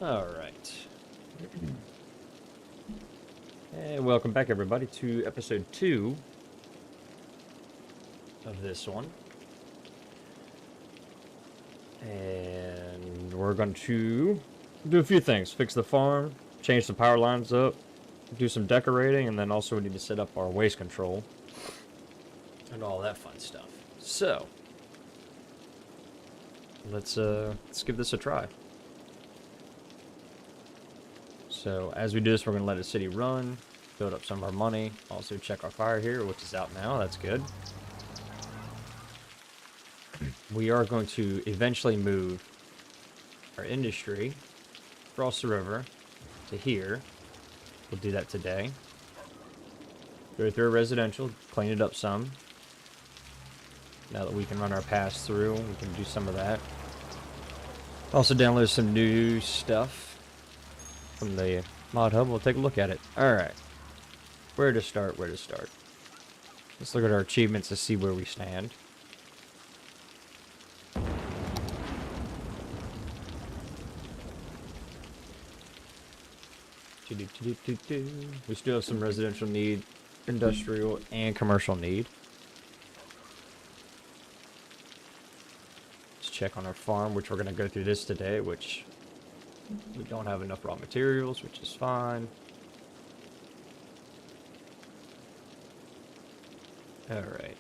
Alright. And welcome back, everybody, to episode 2 of this one. And we're going to do a few things. Fix the farm, change the power lines up, do some decorating, and then also we need to set up our waste control. And all that fun stuff. So, let's give this a try. So as we do this, we're going to let the city run, build up some of our money, also check our fire here, which is out now. That's good. We are going to eventually move our industry across the river to here. We'll do that today. Go through a residential, clean it up some. Now that we can run our pass through, we can do some of that. Also download some new stuff from the mod hub. We'll take a look at it. Alright. Where to start? Let's look at our achievements to see where we stand. We still have some residential need, industrial, and commercial need. Let's check on our farm, which we're going to go through this today, which we don't have enough raw materials, which is fine. Alright.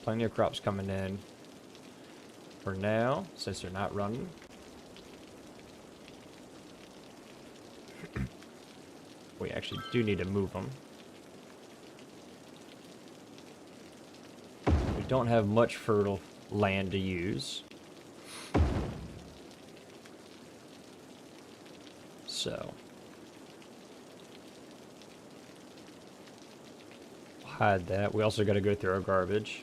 Plenty of crops coming in for now, since they're not running. We actually do need to move them. We don't have much fertile land to use. So, we'll hide that. We also got to go through our garbage.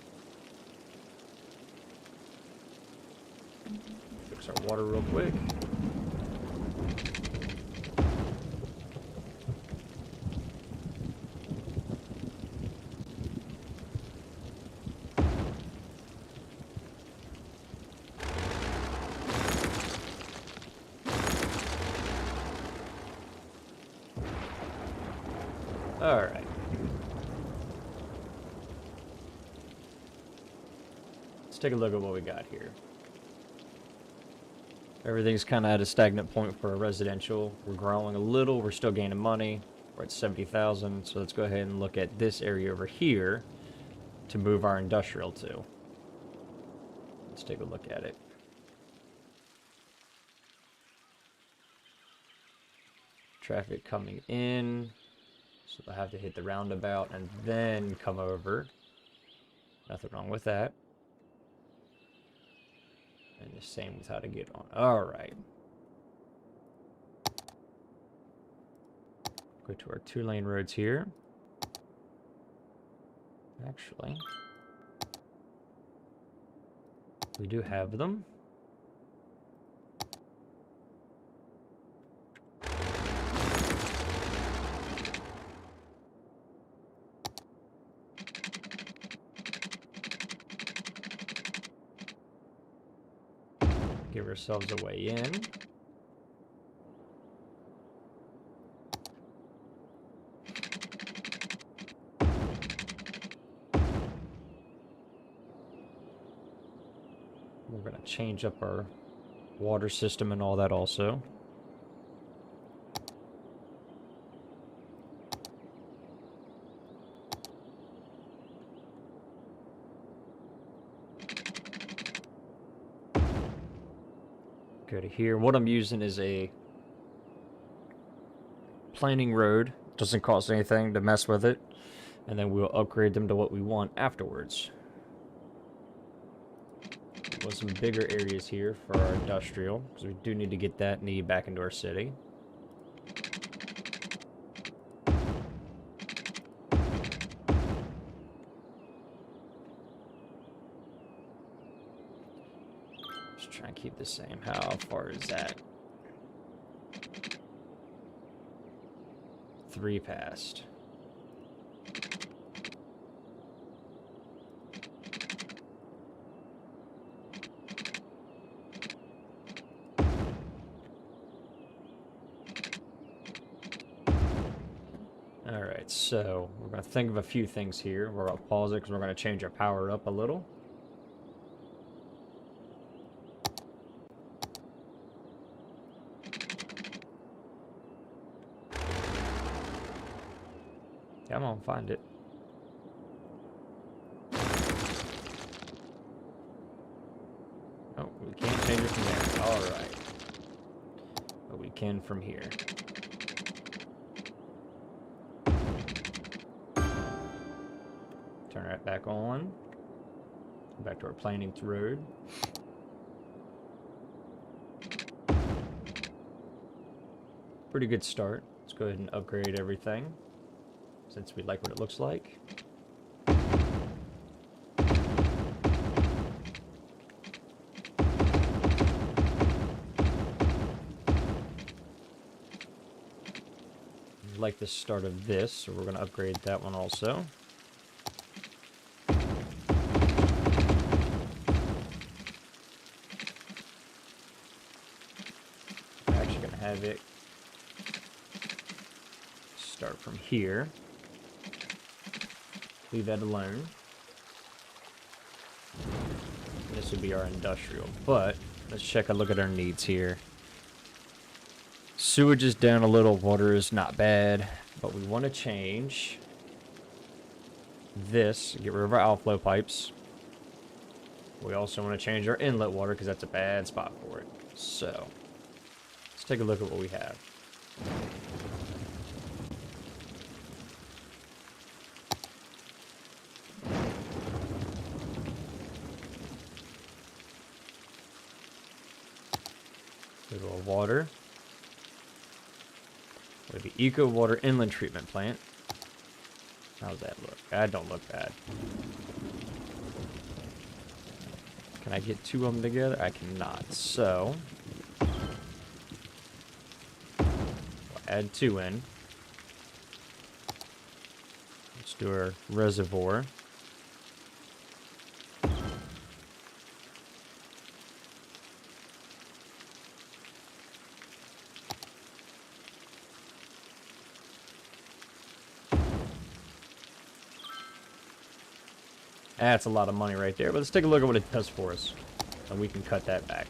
Fix our water real quick. Alright. Let's take a look at what we got here. Everything's kind of at a stagnant point for a residential. We're growing a little. We're still gaining money. We're at 70,000. So let's go ahead and look at this area over here to move our industrial to. Let's take a look at it. Traffic coming in. So I have to hit the roundabout and then come over. Nothing wrong with that. And the same with how to get on. Alright. Go to our 2-lane roads here. Actually, we do have them. Give ourselves a way in. We're going to change up our water system and all that also. Go to here. What I'm using is a planning road. Doesn't cost anything to mess with it. And then we'll upgrade them to what we want afterwards. With some bigger areas here for our industrial, because we do need to get that need back into our city. Just try and keep the same. How far is that? 3 past. So we're going to think of a few things here. We're going to pause it because we're going to change our power up a little. Come on, find it. Oh, we can't change it from there. All right. But we can from here. Turn that back on. Back to our planning road. Pretty good start. Let's go ahead and upgrade everything, since we like what it looks like. Like the start of this, so we're going to upgrade that one also. I'm actually going to have it start from here. Leave that alone. This would be our industrial, but let's check a look at our needs here. Sewage is down a little, water is not bad, but we want to change this, get rid of our outflow pipes. We also want to change our inlet water because that's a bad spot for it. So, let's take a look at what we have. Little water. We have the Eco Water Inland Treatment Plant. How's that look? That don't look bad. Can I get two of them together? I cannot. So, we'll add two in. Let's do our reservoir. That's a lot of money right there, but let's take a look at what it does for us, and we can cut that back.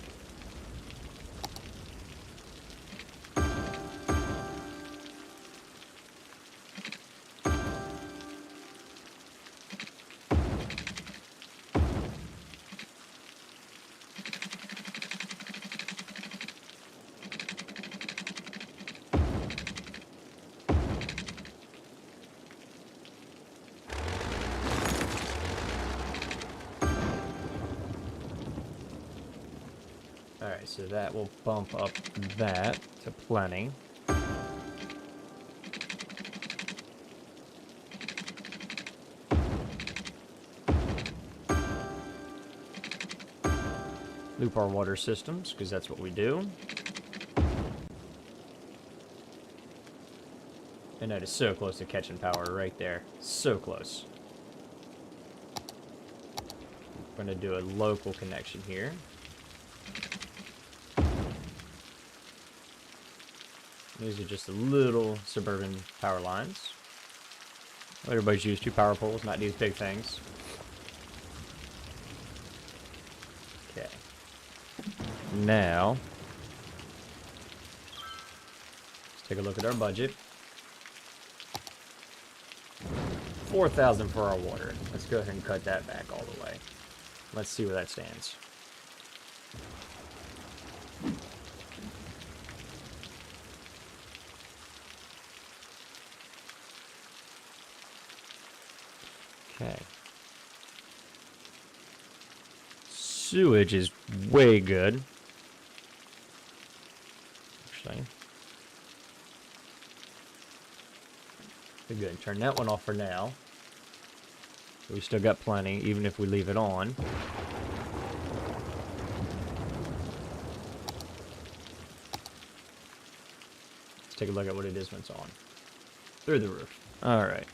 Alright, so that will bump up that to plenty. Loop our water systems, because that's what we do. And that is so close to catching power right there. So close. We're going to do a local connection here. These are just the little suburban power lines. Everybody's used to power poles, not these big things. Okay. Now, let's take a look at our budget. 4,000 for our water. Let's go ahead and cut that back all the way. Let's see where that stands. Okay. Sewage is way good. Actually. We're good. Turn that one off for now. We still got plenty, even if we leave it on. Let's take a look at what it is when it's on. Through the roof. Alright.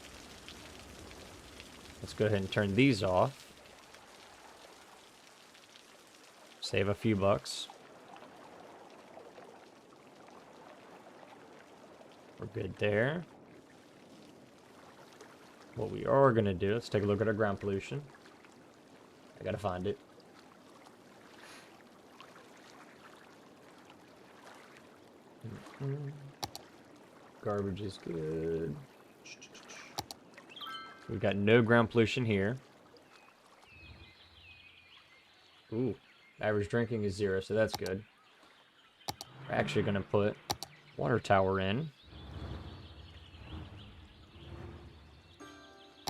Let's go ahead and turn these off. Save a few bucks. We're good there. What we are going to do, let's take a look at our ground pollution. I got to find it. Garbage is good. We've got no ground pollution here. Ooh, average drinking is 0, so that's good. We're actually going to put water tower in.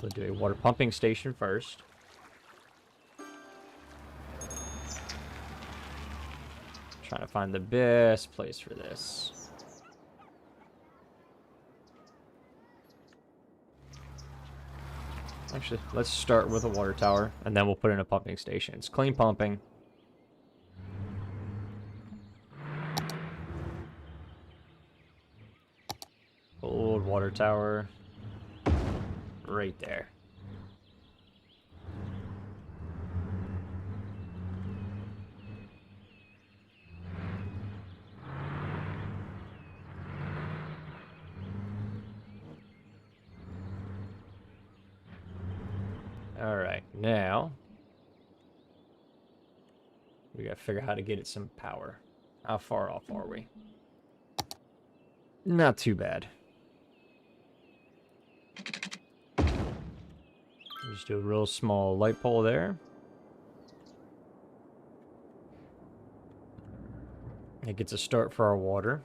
We'll do a water pumping station first. Trying to find the best place for this. Actually, let's start with a water tower, and then we'll put in a pumping station. It's clean pumping. Old water tower. Right there. Alright, now we gotta figure out how to get it some power. How far off are we? Not too bad. Just do a real small light pole there. It gets a start for our water.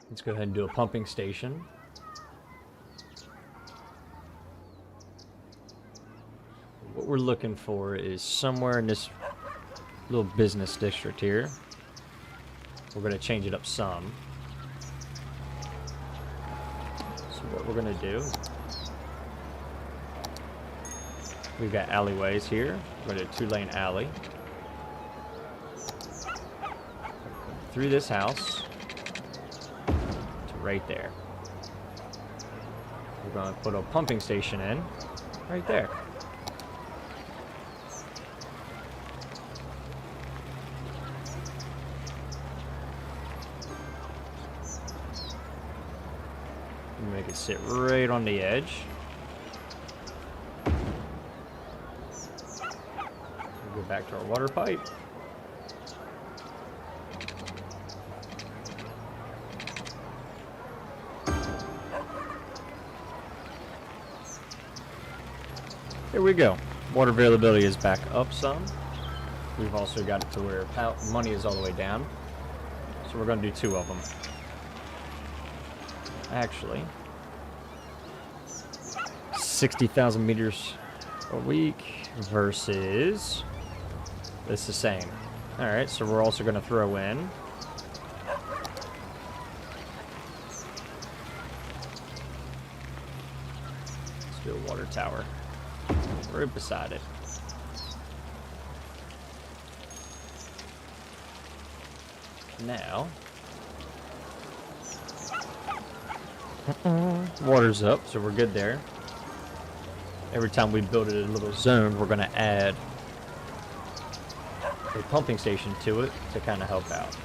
Let's go ahead and do a pumping station. What we're looking for is somewhere in this little business district here. We're going to change it up some. So what we're going to do, we've got alleyways here. We're going to do a 2-lane alley. Through this house to right there. We're going to put a pumping station in right there. Make it sit right on the edge. We'll go back to our water pipe. There we go. Water availability is back up some. We've also got it to where money is all the way down. So we're going to do 2 of them. Actually, 60,000 meters a week versus it's the same. Alright, so we're also going to throw in let's do a water tower right beside it. Now water's up, so we're good there. Every time we build it in a little zone, we're going to add a pumping station to it to kind of help out.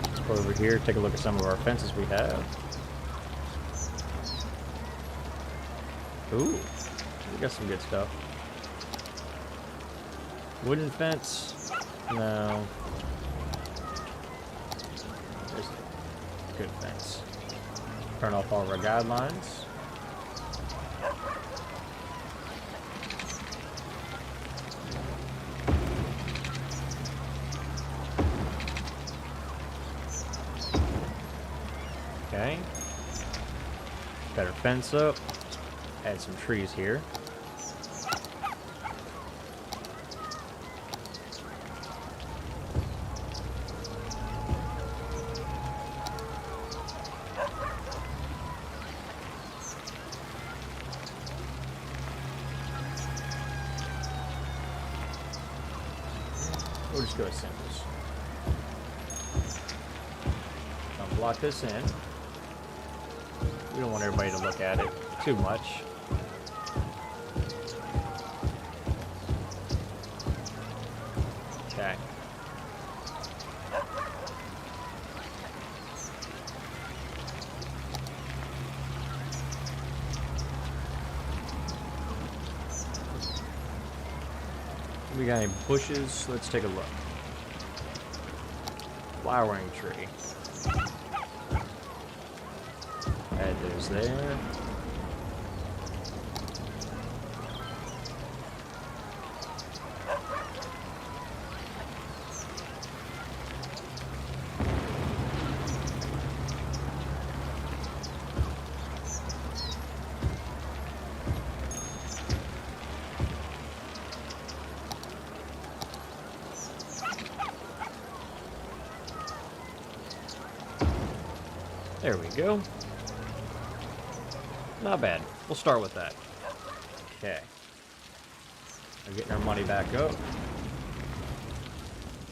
Let's go over here, take a look at some of our fences we have. Ooh, we got some good stuff. Wooden fence? No. There's a good fence. Turn off all of our guidelines. Okay. Better fence up. Add some trees here. We'll just go with symbols. Block this in. We don't want everybody to look at it too much. Okay. We got any bushes? Let's take a look. Flowering tree. Add those there. There we go. Not bad. We'll start with that. Okay. We're getting our money back up.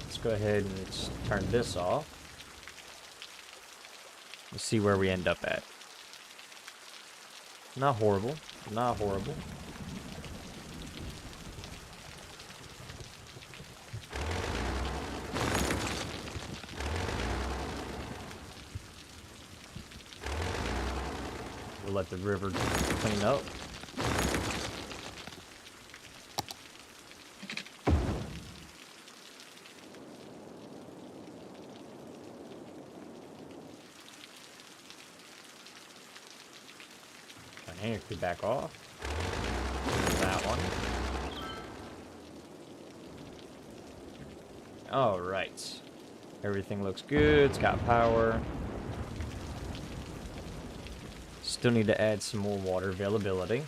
Let's go ahead and let's turn this off. Let's see where we end up at. Not horrible. Not horrible. We'll let the river clean up. And if we back off. That one. Alright. Everything looks good. It's got power. Still need to add some more water availability.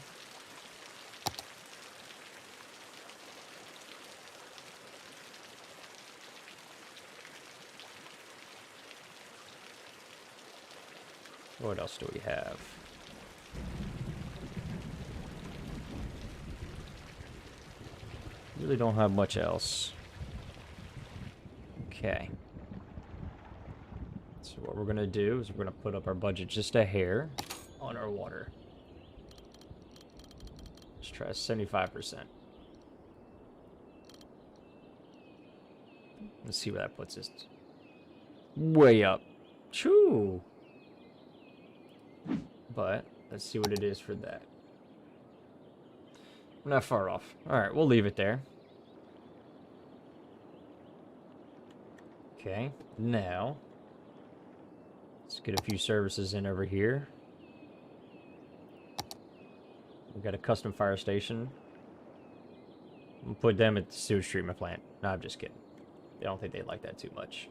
What else do we have? Really don't have much else. Okay. So what we're gonna do is we're gonna put up our budget just a hair on our water. Let's try 75%. Let's see where that puts us. Way up. Choo! But let's see what it is for that. We're not far off. Alright, we'll leave it there. Okay, now let's get a few services in over here. We've got a custom fire station. We'll put them at the sewage treatment plant. No, I'm just kidding. I don't think they like that too much.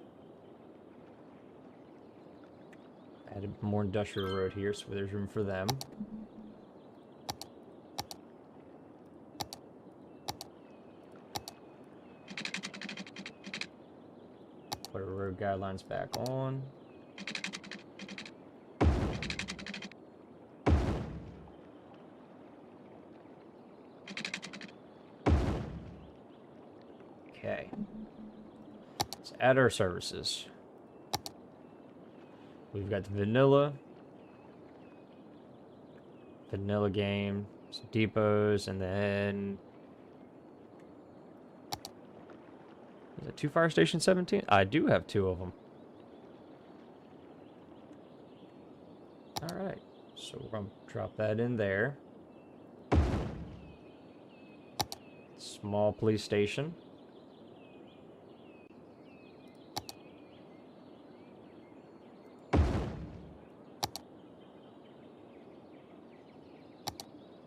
Add a more industrial road here so there's room for them. Put our road guidelines back on. Okay. Let's add our services. We've got the vanilla game, some depots, and then is it 2 fire station 17? I do have 2 of them. All right, so we're gonna drop that in there. Small police station.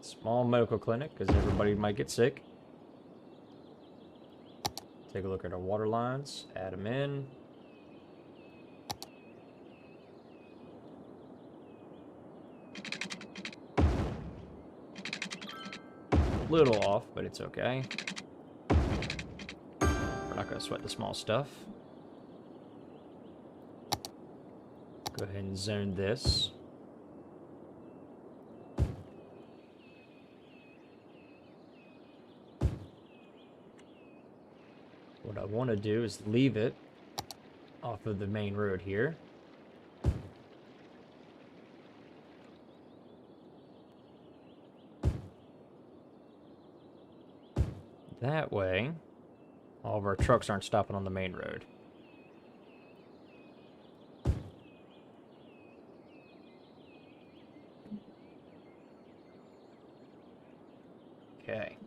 Small medical clinic, because everybody might get sick. Take a look at our water lines, add them in. Little off, but it's okay. We're not going to sweat the small stuff. Go ahead and zone this. What I want to do is leave it off of the main road here. That way, all of our trucks aren't stopping on the main road. Okay.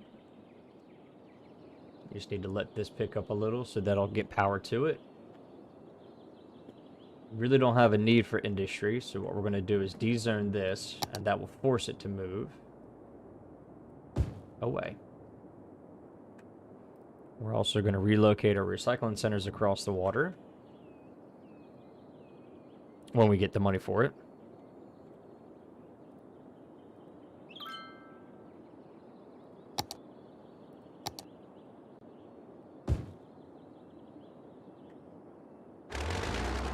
You just need to let this pick up a little so that'll get power to it. Really don't have a need for industry, so what we're going to do is dezone this, and that will force it to move away. We're also going to relocate our recycling centers across the water when we get the money for it.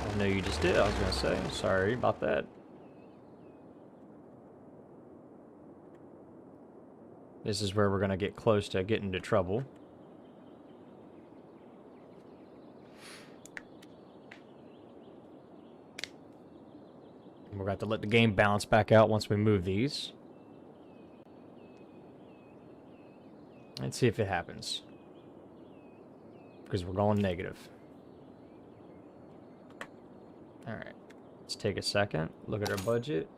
I know you just did, I was going to say. Sorry about that. This is where we're going to get close to getting into trouble. We're going to have to let the game balance back out once we move these. Let's see if it happens. Because we're going negative. Alright. Let's take a second. Look at our budget.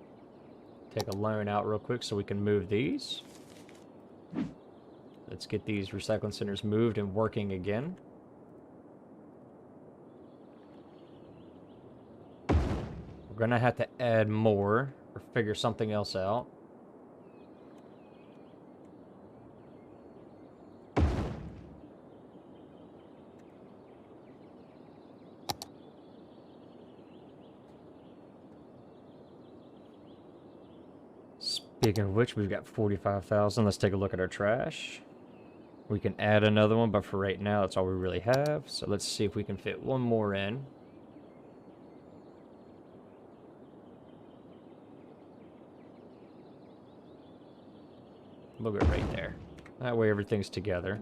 Take a loan out real quick so we can move these. Let's get these recycling centers moved and working again. We're going to have to add more or figure something else out. Speaking of which, we've got 45,000. Let's take a look at our trash. We can add another one, but for right now, that's all we really have. So let's see if we can fit one more in. We'll go right there. That way everything's together.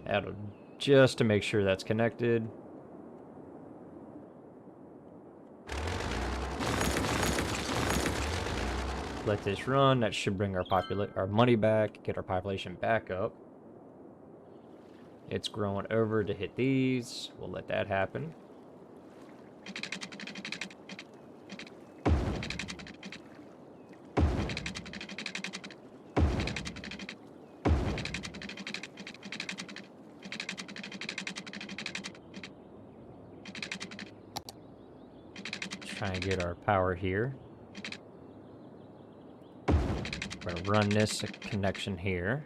Add just to make sure that's connected. Let this run. That should bring our money back, get our population back up. It's growing over to hit these. We'll let that happen. Try and get our power here. We're going to run this connection here.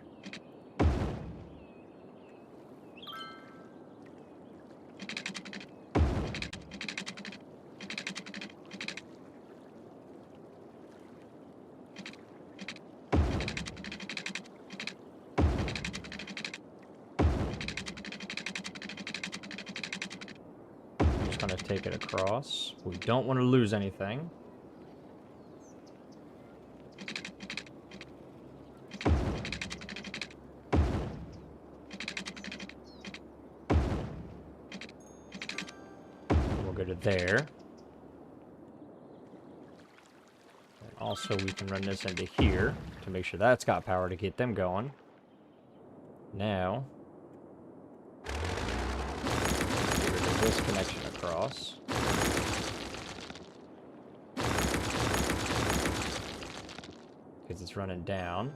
Just going to take it across. We don't want to lose anything. Go to there. And also we can run this into here to make sure that's got power to get them going. Now, get rid of this connection across. Because it's running down.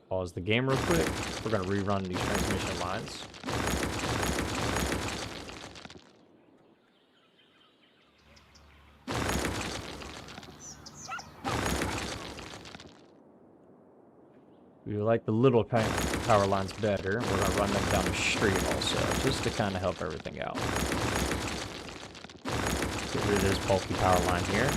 Pause the game real quick. We're going to rerun these transmission lines. We like the little power lines better. We're going to run them down the street also, just to kind of help everything out. Get rid of this bulky power line here.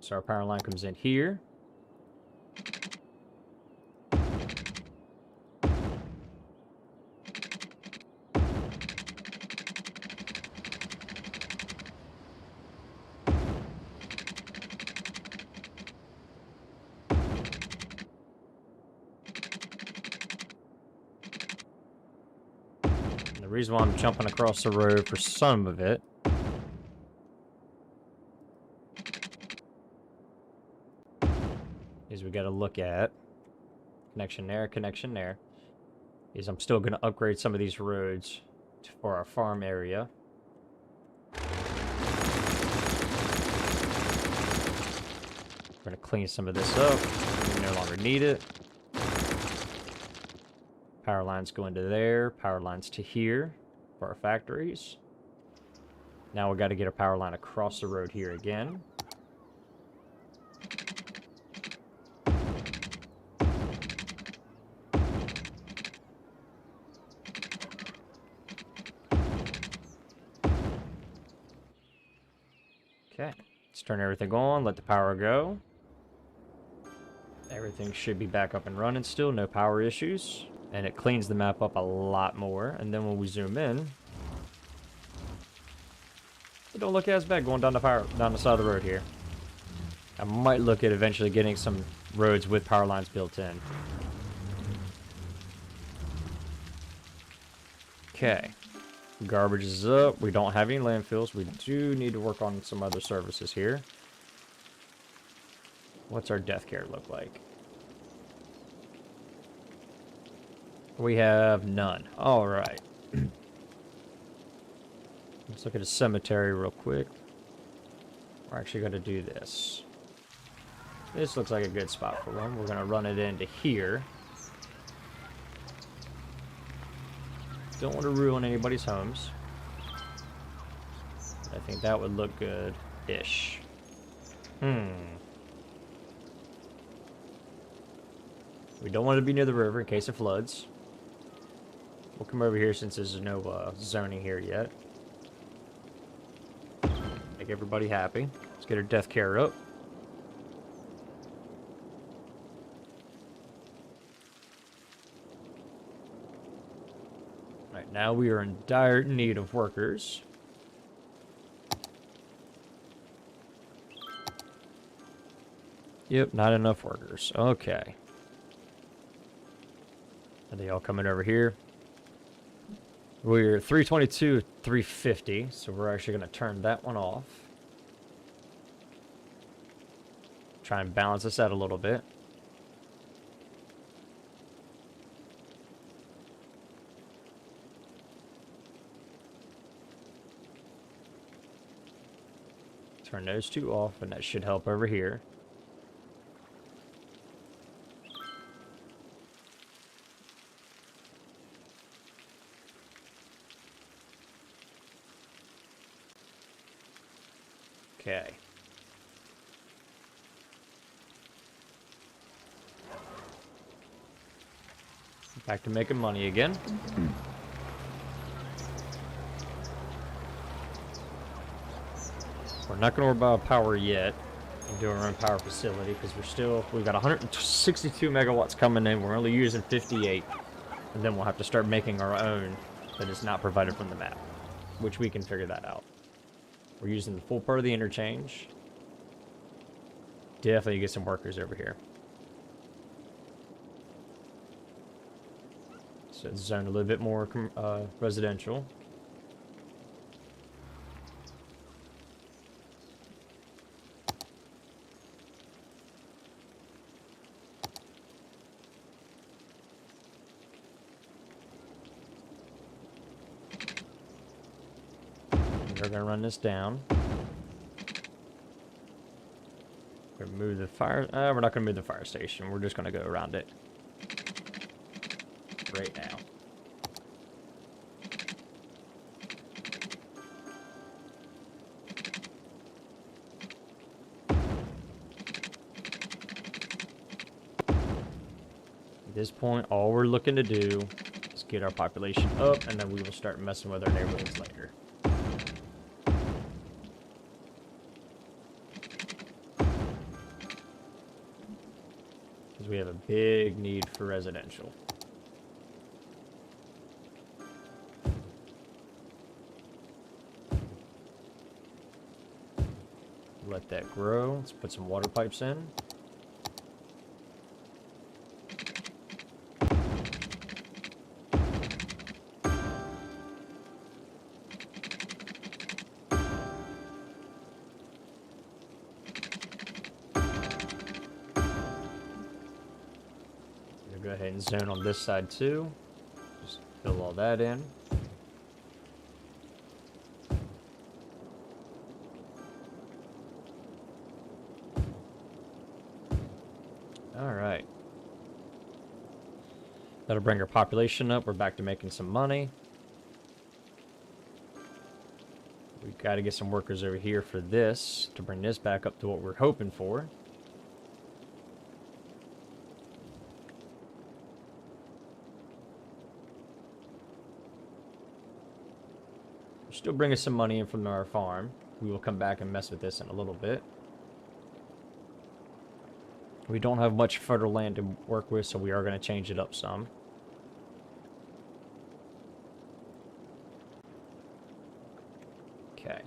So our power line comes in here. And the reason why I'm jumping across the road for some of it got to look at connection there. Is I'm still going to upgrade some of these roads for our farm area. We're going to clean some of this up. We no longer need it. Power lines go into there. Power lines to here for our factories. Now we got to get a power line across the road here again. Okay, let's turn everything on, let the power go. Everything should be back up and running still, no power issues. And it cleans the map up a lot more. And then when we zoom in, it don't look as bad going down the side of the road here. I might look at eventually getting some roads with power lines built in. Okay. Garbage is up. We don't have any landfills. We do need to work on some other services here. What's our death care look like? We have none. All right. Let's look at a cemetery real quick. We're actually going to do this. This looks like a good spot for one. We're going to run it into here. Don't want to ruin anybody's homes. I think that would look good-ish. We don't want to be near the river in case it floods. We'll come over here since there's no zoning here yet. Make everybody happy. Let's get our death care up. Right now we are in dire need of workers. Yep, not enough workers. Okay. Are they all coming over here? We're 322, 350, so we're actually going to turn that one off. Try and balance this out a little bit. Turn those two off, and that should help over here. Okay. Back to making money again. We're not going to worry about power yet and do our own power facility because we've got 162 megawatts coming in. We're only using 58. And then we'll have to start making our own that is not provided from the map, which we can figure that out. We're using the full part of the interchange. Definitely get some workers over here. So it's zoned a little bit more residential. We're going to run this down. We're going to move the fire... we're not going to move the fire station. We're just going to go around it. Right now. At this point, all we're looking to do is get our population up, and then we will start messing with our neighborhoods later. Because we have a big need for residential. Let that grow. Let's put some water pipes in. Go ahead and zone on this side too. Just fill all that in. All right. That'll bring our population up. We're back to making some money. We've got to get some workers over here for this to bring this back up to what we're hoping for. Still bring us some money in from our farm. We will come back and mess with this in a little bit. We don't have much federal land to work with, so we are going to change it up some. Okay.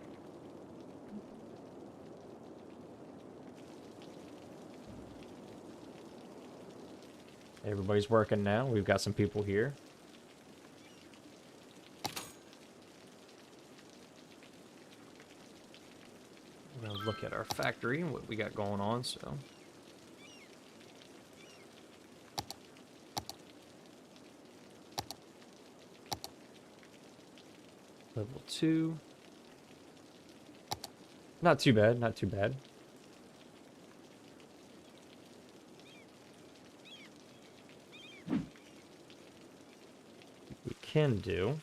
Everybody's working now. We've got some people here. We're going to look at our factory and what we got going on, so... Level 2. Not too bad, not too bad. We can do.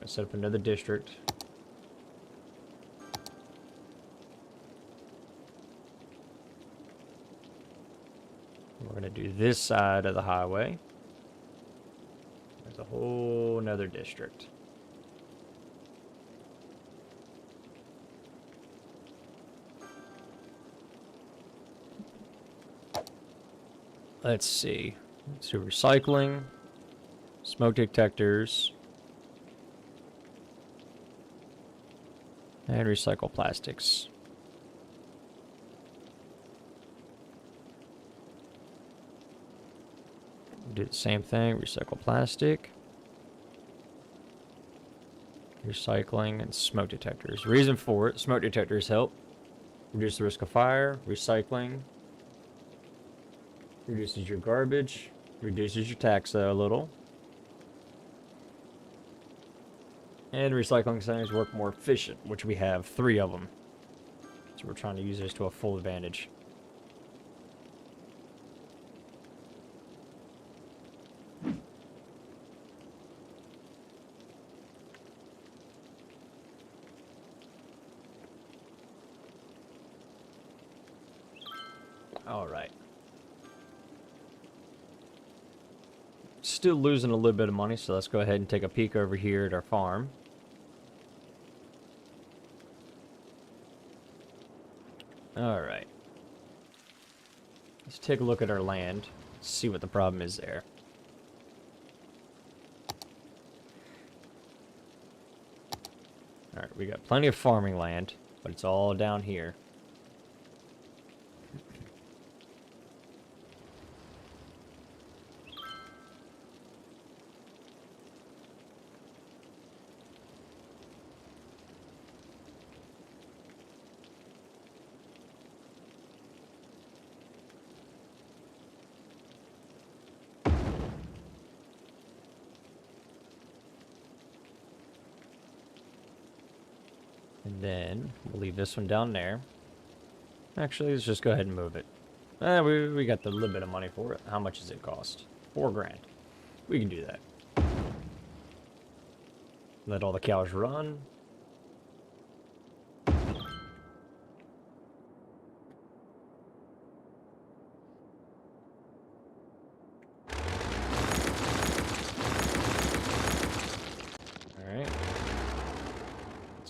I set up another district. We're going to do this side of the highway. There's a whole nother district. Let's see. Let's do recycling, smoke detectors, and recycle plastics. Do the same thing, recycle plastic, recycling, and smoke detectors. Reason for it, smoke detectors help reduce the risk of fire. Recycling reduces your garbage, reduces your tax a little. And recycling centers work more efficient, which we have 3 of them. So we're trying to use this to a full advantage. All right. Still losing a little bit of money, so let's go ahead and take a peek over here at our farm. All right. Let's take a look at our land, see what the problem is there. All right, we got plenty of farming land, but it's all down here. And then we'll leave this one down there. Actually, let's just go ahead and move it. We got the little bit of money for it. How much does it cost? 4 grand. We can do that. Let all the cows run.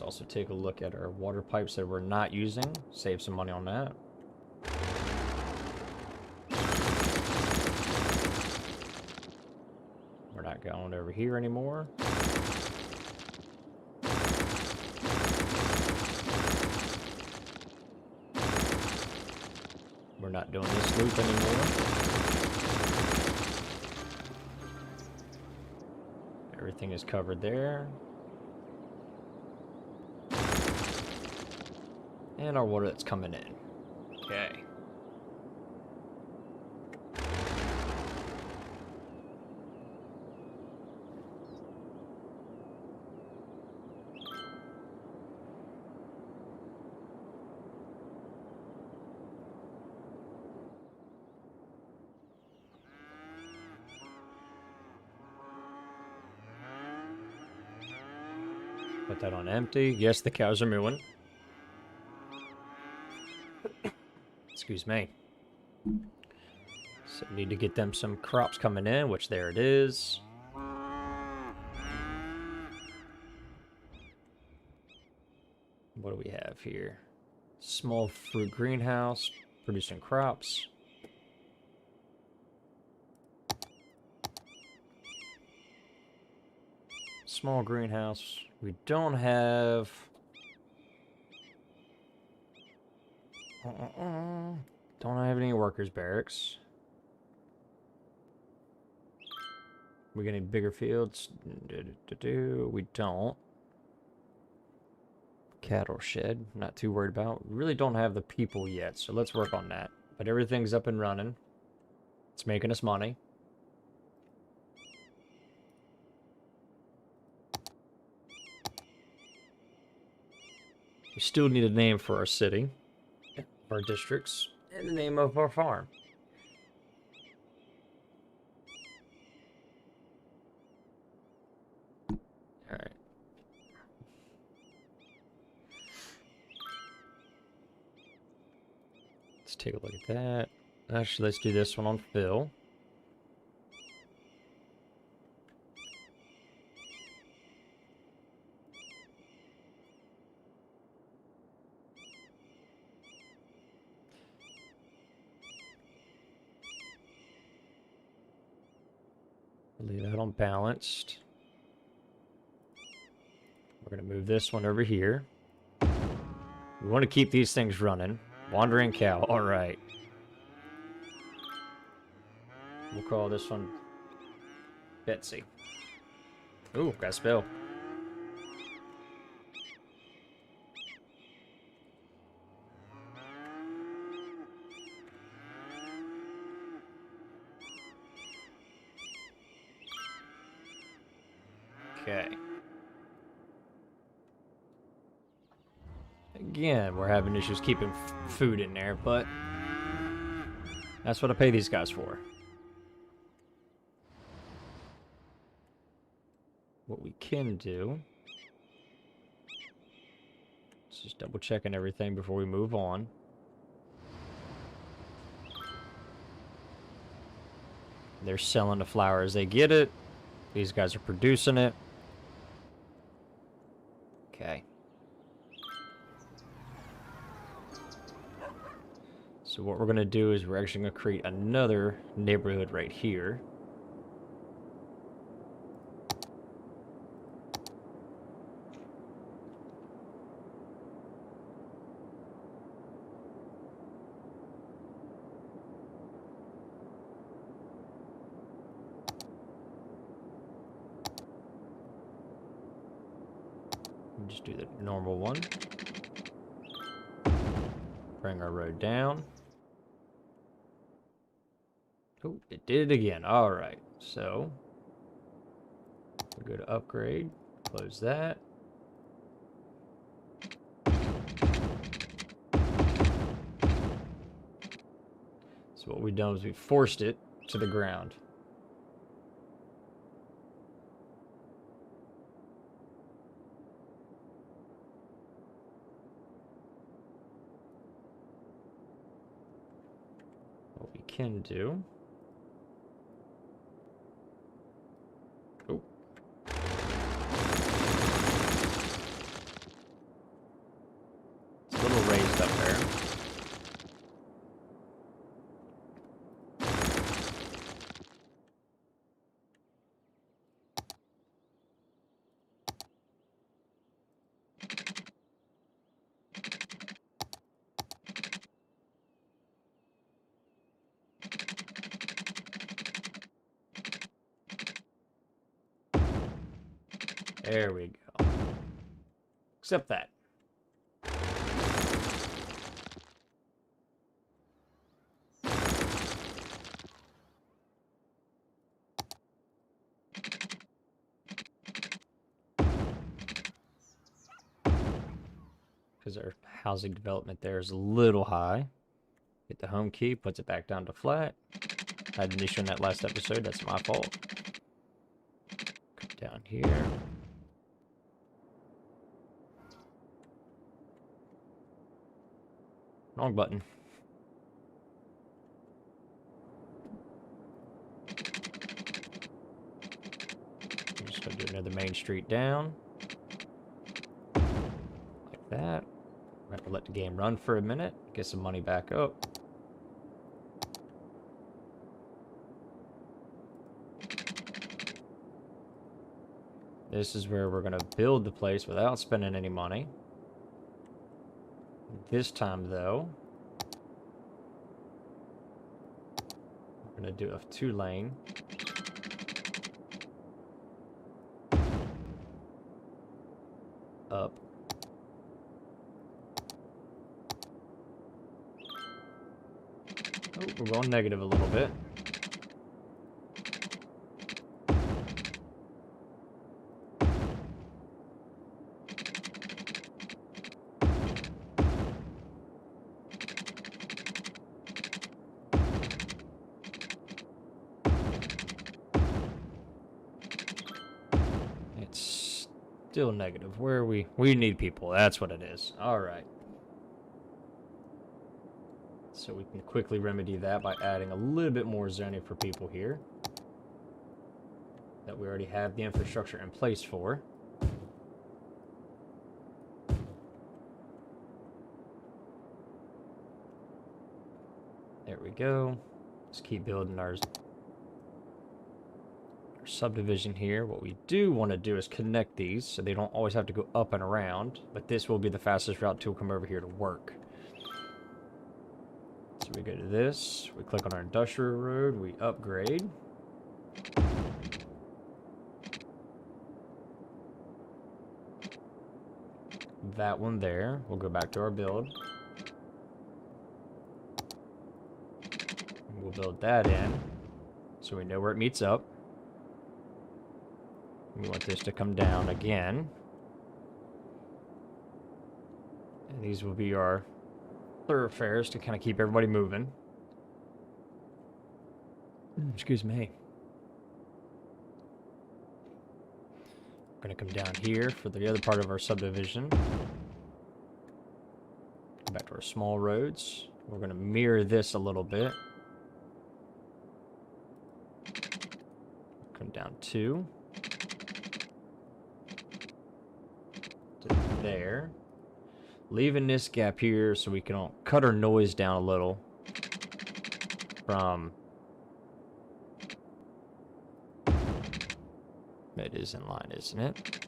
Also take a look at our water pipes that we're not using. Save some money on that. We're not going over here anymore. We're not doing this loop anymore. Everything is covered there. And our water that's coming in. Okay. Put that on empty. Yes, the cows are mooing. Excuse me. So need to get them some crops coming in, which there it is. What do we have here? Small fruit greenhouse, producing crops. Small greenhouse. We don't have... Don't have any workers' barracks. We getting bigger fields? We don't. Cattle shed, not too worried about. We really don't have the people yet, so let's work on that. But everything's up and running. It's making us money. We still need a name for our city, our districts, and the name of our farm. Alright. Let's take a look at that. Actually, let's do this one on Phil. Leave that on balanced. We're going to move this one over here. We want to keep these things running. Wandering cow. All right. We'll call this one Betsy. Ooh, got a spell. Okay. Again, we're having issues keeping food in there, but that's what I pay these guys for. What we can do is just double checking everything before we move on. They're selling the flour as they get it. These guys are producing it. Okay. So what we're going to do is we're actually going to create another neighborhood right here. Just do the normal one. Bring our road down. Oh, it did it again. All right. So we'll go to upgrade. Close that. So what we've done is we forced it to the ground. What we can do... Oh. It's a little raised up there. There we go. Accept that. Because our housing development there is a little high. Get the home key, puts it back down to flat. I had an issue in that last episode, that's my fault. Come down here. Wrong button. I'm just gonna do another main street down. Like that. I have to let the game run for a minute, get some money back up. This is where we're going to build the place without spending any money. This time, though, we're going to do a 2-lane. Up. Oh, we're going negative a little bit. It's still negative. Where are we? We need people. That's what it is. All right. So we can quickly remedy that by adding a little bit more zoning for people here that we already have the infrastructure in place for. There we go. Just keep building our subdivision here. What we do want to do is connect these so they don't always have to go up and around, but this will be the fastest route to come over here to work. So we go to this, we click on our industrial road, we upgrade. That one there. We'll go back to our build. We'll build that in so we know where it meets up. We want this to come down again. And these will be our thoroughfares to kind of keep everybody moving. Excuse me. We're going to come down here for the other part of our subdivision. Go back to our small roads. We're going to mirror this a little bit. Come down 2. To there. Leaving this gap here so we can cut our noise down a little from... It is in line, isn't it?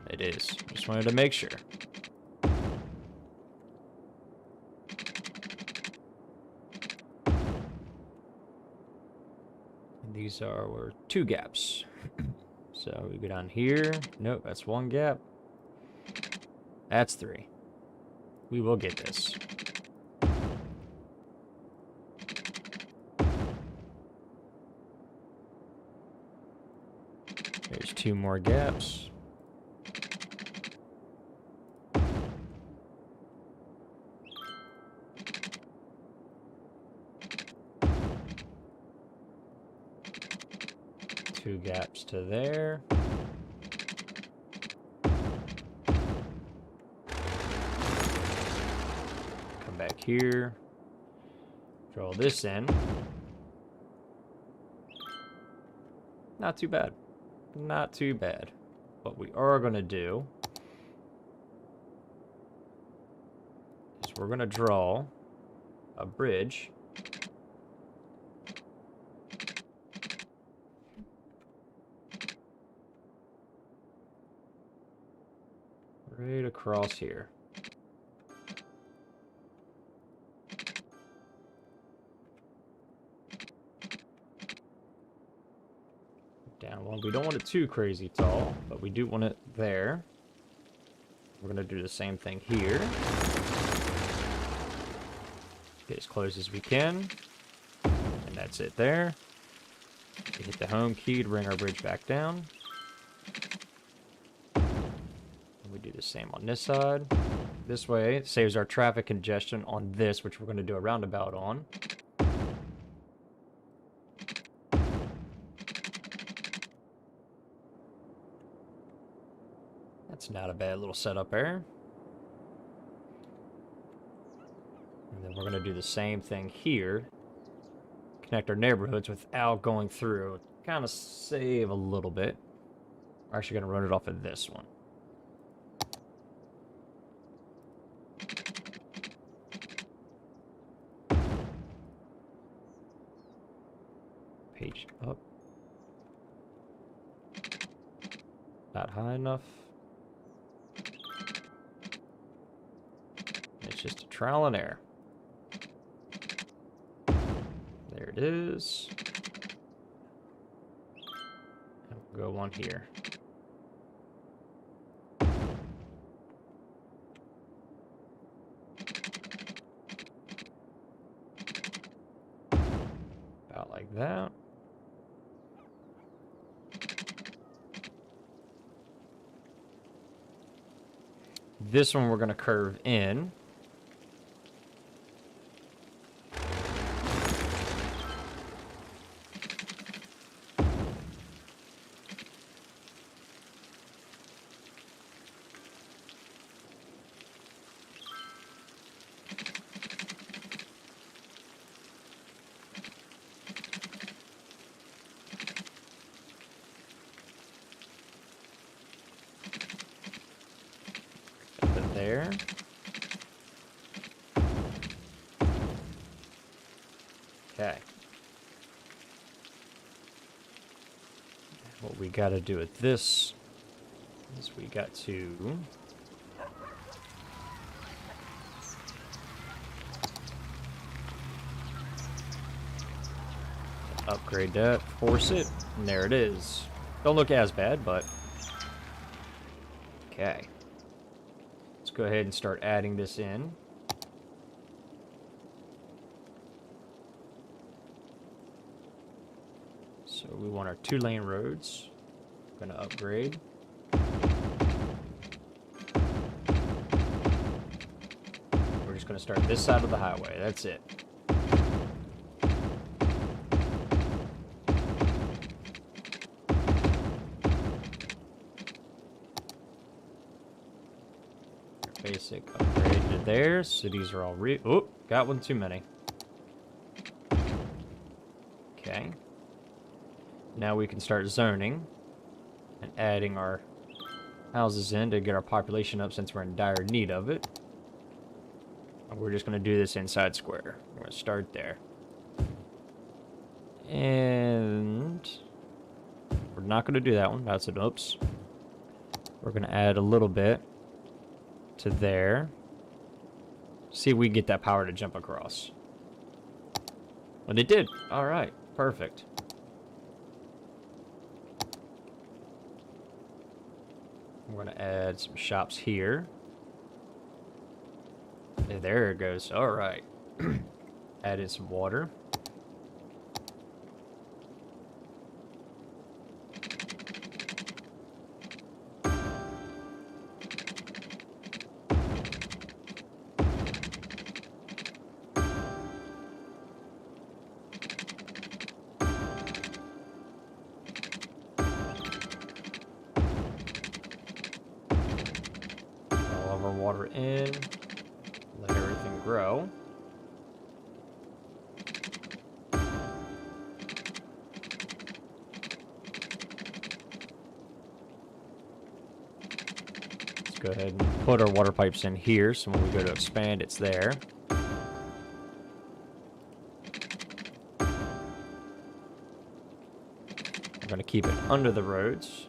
It is. Just wanted to make sure. And these are our 2 gaps. So we go down here. Nope, that's 1 gap. That's 3. We will get this. There's 2 more gaps. Two gaps to there. Come back here. Draw this in. Not too bad. Not too bad. What we are going to do is we're going to draw a bridge right across here. Down one. We don't want it too crazy tall, but we do want it there. We're going to do the same thing here. Get as close as we can. And that's it there. We hit the home key to bring our bridge back down. And we do the same on this side. This way, it saves our traffic congestion on this, which we're going to do a roundabout on. That's not a bad little setup there. And then we're going to do the same thing here. Connect our neighborhoods without going through. Kind of save a little bit. We're actually going to run it off of this one. Page up. Not high enough. It's just a trial and error. There it is. And we'll go one here. About like that. This one we're going to curve in. There. Okay. What we got to do with this is we got to upgrade that, force it, and there it is. Don't look as bad, but okay. Go ahead and start adding this in. So we want our 2-lane roads. Going to upgrade. We're just going to start this side of the highway. That's it. Basic upgrade to there. Cities are all oh, got one too many. Okay. Now we can start zoning and adding our houses in to get our population up since we're in dire need of it. And we're just going to do this inside square. We're going to start there. And we're not going to do that one. That's an oops. We're going to add a little bit to there. See if we can get that power to jump across. Well, it did. All right, perfect. We're going to add some shops here. And there it goes. All right. Add in some water. Water in, let everything grow. Let's go ahead and put our water pipes in here, so when we go to expand, it's there. I'm going to keep it under the roads.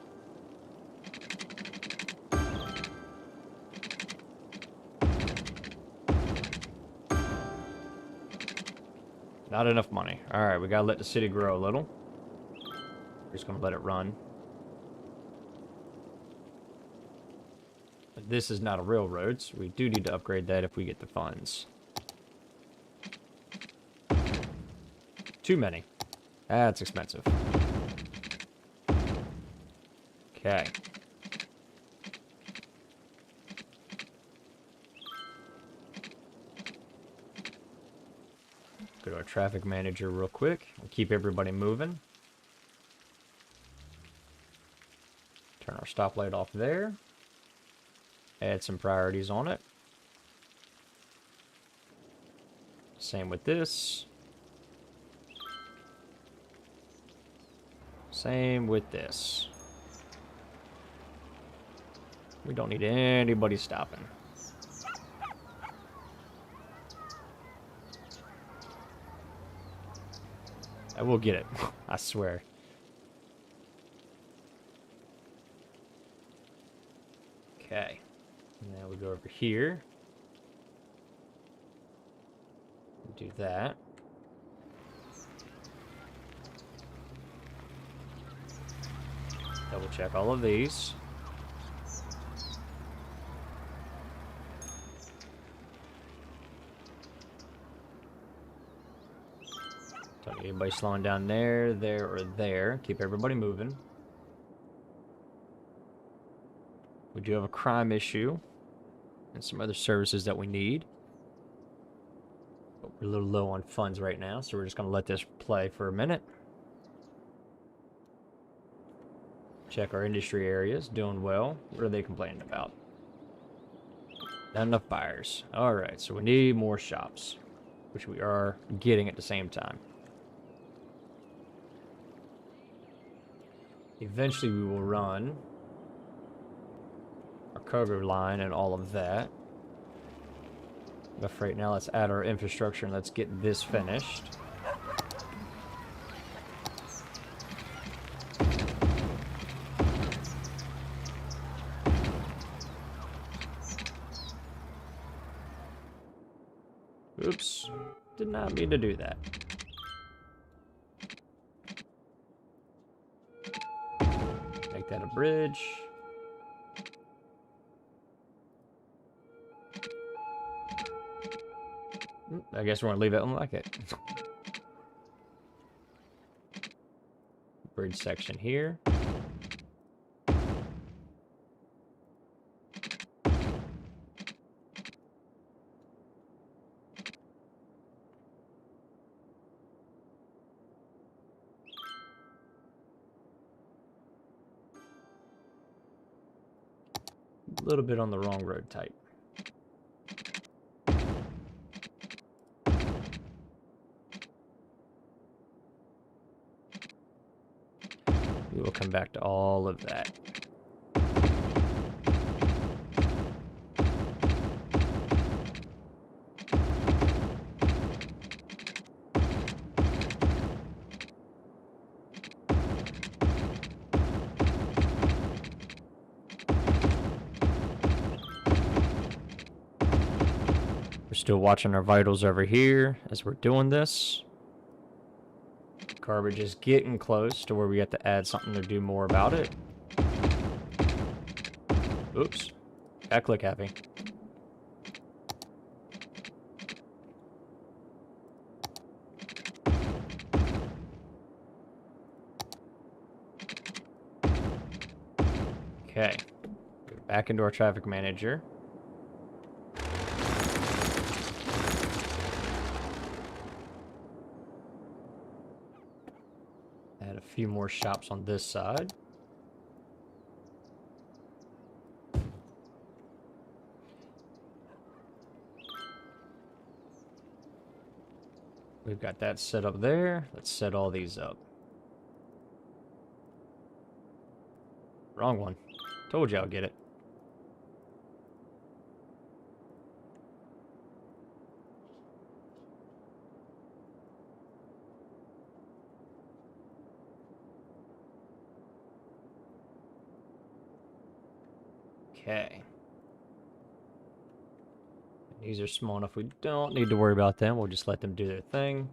Not enough money. Alright, we gotta let the city grow a little. We're just gonna let it run. But this is not a railroad, so we do need to upgrade that if we get the funds. Too many. That's expensive. Okay. Go to our traffic manager real quick and keep everybody moving. Turn our stoplight off there. Add some priorities on it. Same with this. Same with this. We don't need anybody stopping. I will get it. I swear. Okay. Now we go over here. Do that. Double check all of these. Don't need anybody slowing down there, or there. Keep everybody moving. We do have a crime issue and some other services that we need. But we're a little low on funds right now, so we're just going to let this play for a minute. Check our industry areas. Doing well. What are they complaining about? Not enough buyers. Alright, so we need more shops, which we are getting at the same time. Eventually we will run our cargo line and all of that. But for right now, let's add our infrastructure and let's get this finished. Oops, did not mean to do that. Make that a bridge. I guess we're gonna leave it like it. Bridge section here. A little bit on the wrong road type. We will come back to all of that. We're still watching our vitals over here as we're doing this. Garbage is getting close to where we have to add something to do more about it. Oops. Got click happy. Okay. Back into our traffic manager. Add a few more shops on this side. We've got that set up there. Let's set all these up. Wrong one. Told you I'll get it. Okay. These are small enough we don't need to worry about them. We'll just let them do their thing.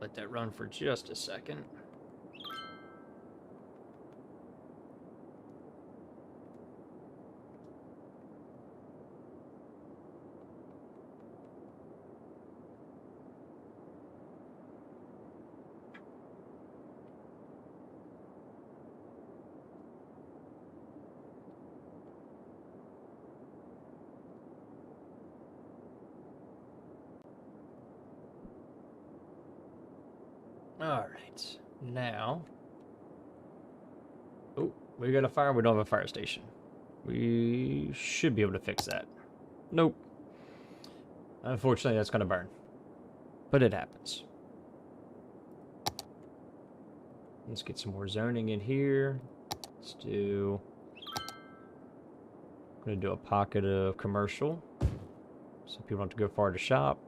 Let that run for just a second. Alright, now... Oh, we got a fire, we don't have a fire station. We should be able to fix that. Nope. Unfortunately, that's gonna burn. But it happens. Let's get some more zoning in here. Let's do... I'm gonna do a pocket of commercial. So people don't have to go far to shop.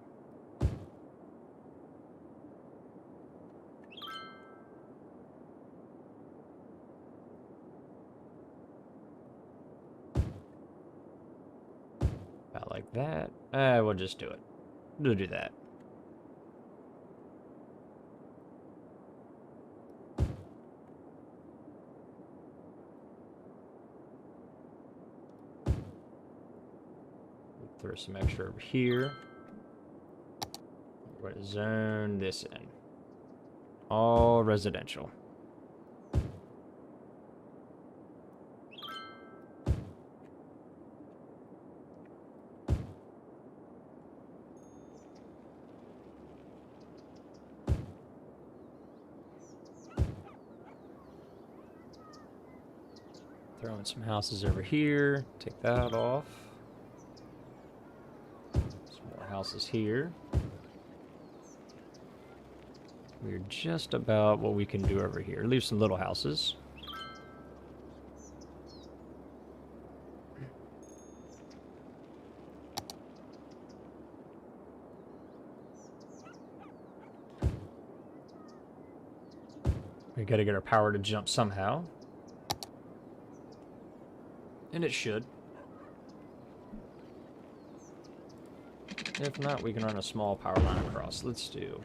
About like that. We'll just do it. We'll do that. Throw some extra over here. We're going to zone this in. All residential. Throwing some houses over here. Take that off. Houses here. We're just about what we can do over here. Leave some little houses. We gotta get our power to jump somehow. And it should. If not, we can run a small power line across. Let's do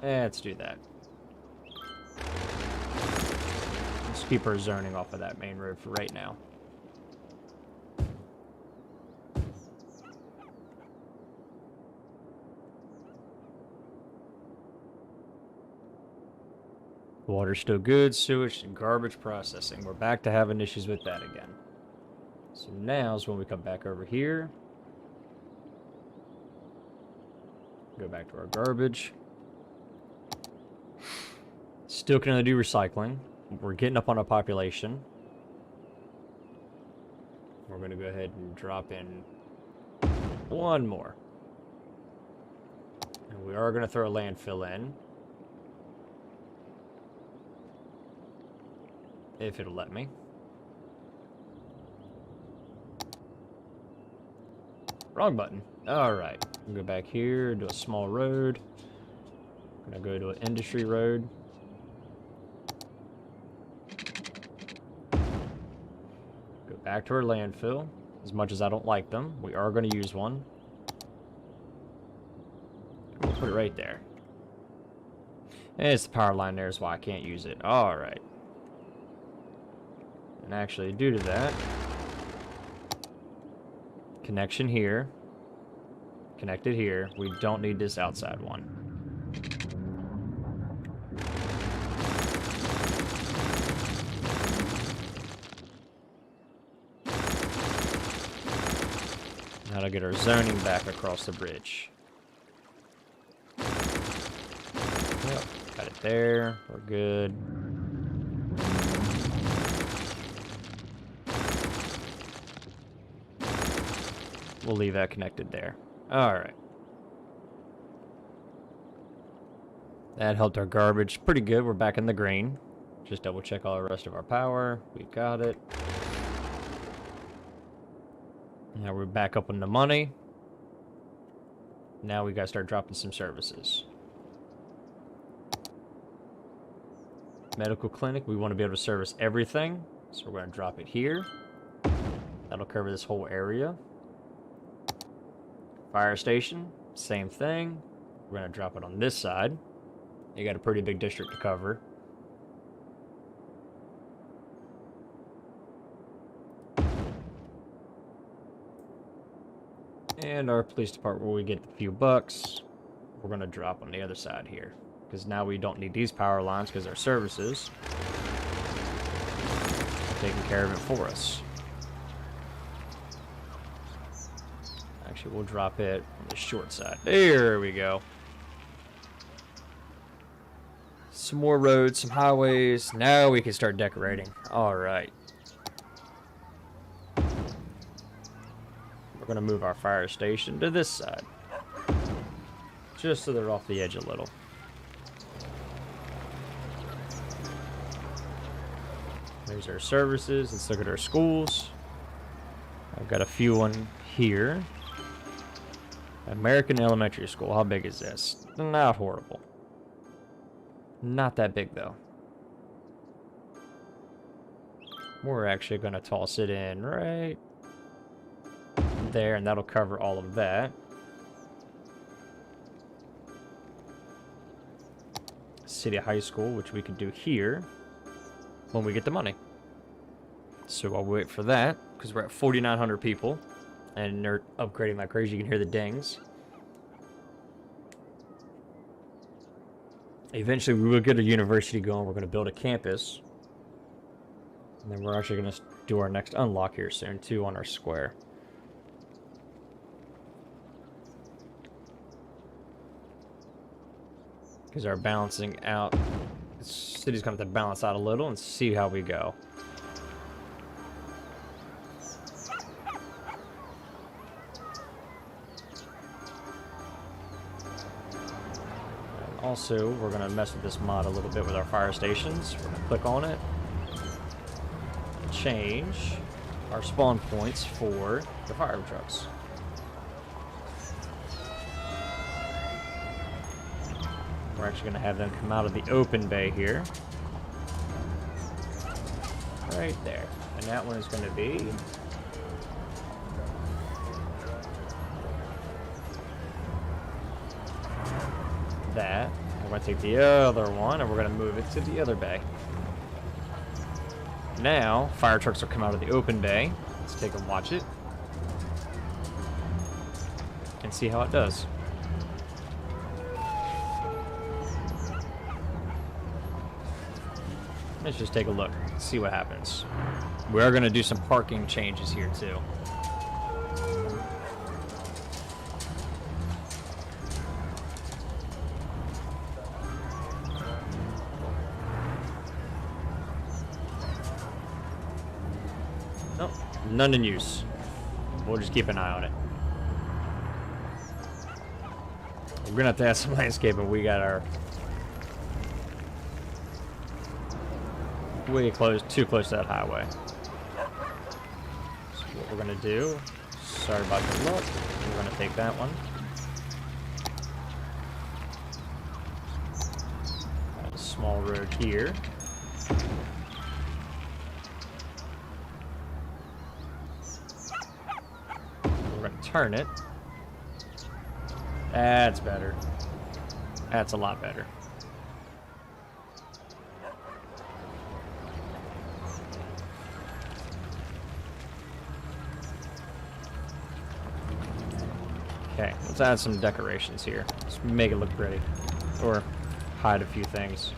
that. Let's keep our zoning off of that main road for right now. Water's still good, sewage and garbage processing. We're back to having issues with that again. So now's when we come back over here. Go back to our garbage. Still can only do recycling. We're getting up on our population. We're going to go ahead and drop in one more. And we are going to throw a landfill in. If it'll let me. Wrong button. Alright. Go back here, do a small road. I'm gonna go to an industry road. Go back to our landfill. As much as I don't like them, we are gonna use one. We'll put it right there. And it's the power line there is why I can't use it. Alright. And actually, due to that, connection here. Connected here. We don't need this outside one. Now to get our zoning back across the bridge. Yep, got it there. We're good. We'll leave that connected there. Alright. That helped our garbage pretty good. We're back in the green. Just double check all the rest of our power. We got it. Now we're back up on the money. Now we gotta start dropping some services. Medical clinic, we want to be able to service everything. So we're gonna drop it here. That'll cover this whole area. Fire station, same thing. We're gonna drop it on this side. You got a pretty big district to cover. And our police department, where we get a few bucks, we're going to drop on the other side here. Because now we don't need these power lines because our services are taking care of it for us. Actually, we'll drop it on the short side. There we go. Some more roads, some highways. Now we can start decorating. All right. We're going to move our fire station to this side. Just so they're off the edge a little. There's our services. Let's look at our schools. I've got a few on here. American Elementary School. How big is this? Not horrible. Not that big, though. We're actually going to toss it in right there, and that'll cover all of that. City High School, which we could do here when we get the money. So I'll wait for that, because we're at 4,900 people, and they're upgrading like crazy. You can hear the dings. Eventually, we will get a university going. We're going to build a campus. And then we're actually going to do our next unlock here soon, too, on our square. Because our balancing out, the city's going to have to balance out a little and see how we go. And also, we're going to mess with this mod a little bit with our fire stations. We're going to click on it. Change our spawn points for the fire trucks. We're actually going to have them come out of the open bay here. Right there. And that one is going to be that. We're going to take the other one and we're going to move it to the other bay. Now, fire trucks will come out of the open bay. Let's take a watch it. And see how it does. Let's just take a look, see what happens. We are going to do some parking changes here too. Nope, none in use. We'll just keep an eye on it. We're going to have to add some landscaping. We got our way close, too close to that highway. So what we're gonna do, sorry about the look, we're gonna take that one. Got a small road here. We're gonna turn it. That's better. That's a lot better. Okay, let's add some decorations here. Let's make it look pretty. Or hide a few things.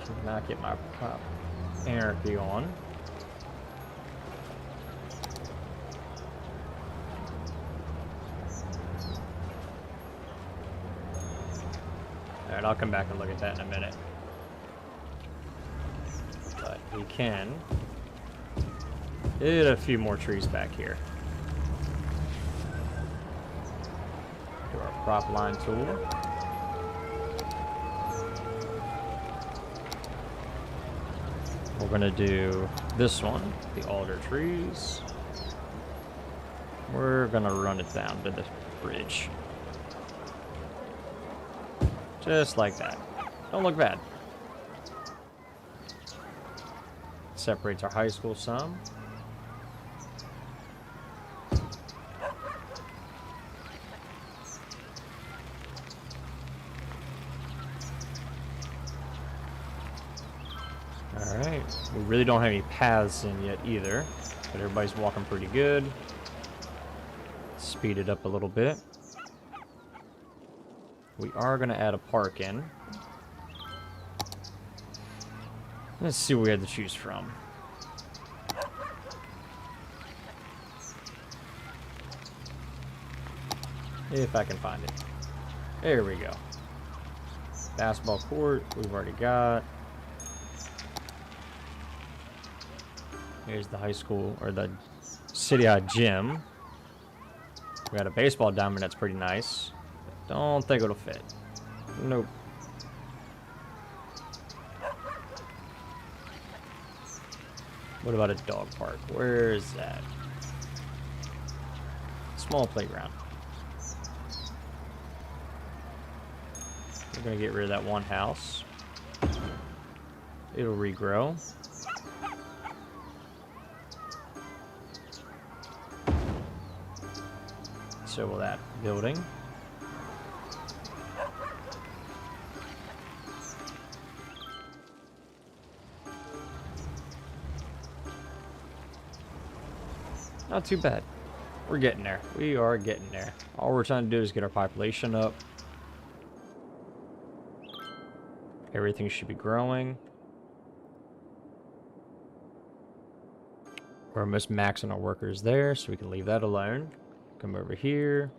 Cannot get my prop anarchy on. Alright, I'll come back and look at that in a minute. But we can get a few more trees back here. Do our prop line tool. We're gonna do this one, the alder trees. We're gonna run it down to the bridge. Just like that. Don't look bad. separates our high school some. Alright, we really don't have any paths in yet either, but everybody's walking pretty good. Speed it up a little bit. We are going to add a park in. Let's see what we had to choose from. If I can find it. There we go. Basketball court, we've already got. Here's the high school, or the Sidai gym. We got a baseball diamond that's pretty nice. Don't think it'll fit. Nope. What about a dog park? Where is that? Small playground. We're gonna get rid of that one house. It'll regrow. So will that building. Not too bad. We're getting there. We are getting there. All we're trying to do is get our population up. Everything should be growing. We're almost maxing our workers there, so we can leave that alone. Come over here.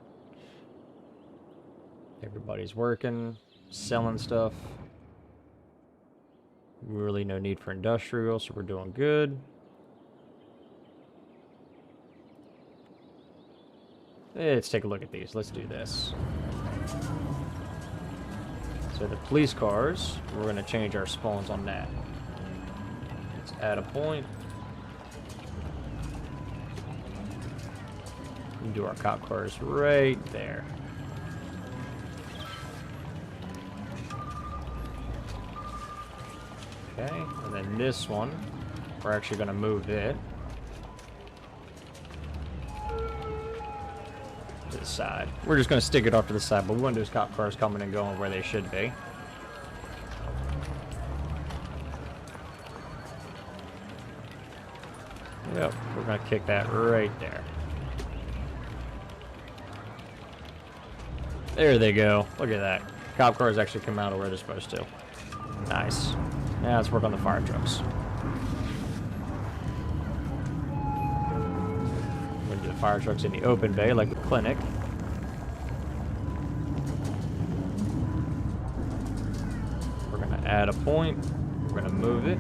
Everybody's working, selling stuff. Really no need for industrial, so we're doing good. Let's take a look at these. Let's do this. So the police cars, we're going to change our spawns on that. Let's add a point. And do our cop cars right there. Okay, and then this one, we're actually going to move it to the side. We're just going to stick it off to the side, but we want those cop cars coming and going where they should be. Yep, we're going to kick that right there. There they go. Look at that. Cop cars actually come out of where they're supposed to. Nice. Now let's work on the fire trucks. We're going to do the fire trucks in the open bay like the clinic. We're going to add a point. We're going to move it.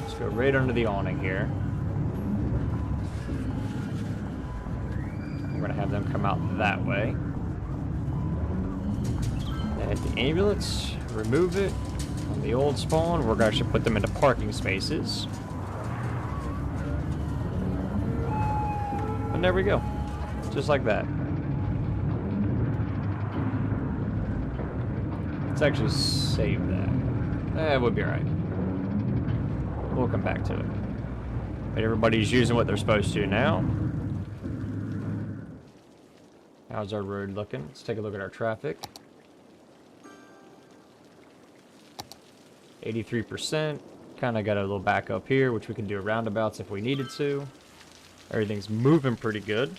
Let's go right under the awning here. We're going to have them come out that way. At the ambulance, remove it. On the old spawn, we're going to actually put them into parking spaces. And there we go. Just like that. Let's actually save that. That would be alright. We'll come back to it. But everybody's using what they're supposed to now. How's our road looking? Let's take a look at our traffic. 83%. Kind of got a little backup here, which we can do roundabouts if we needed to. Everything's moving pretty good.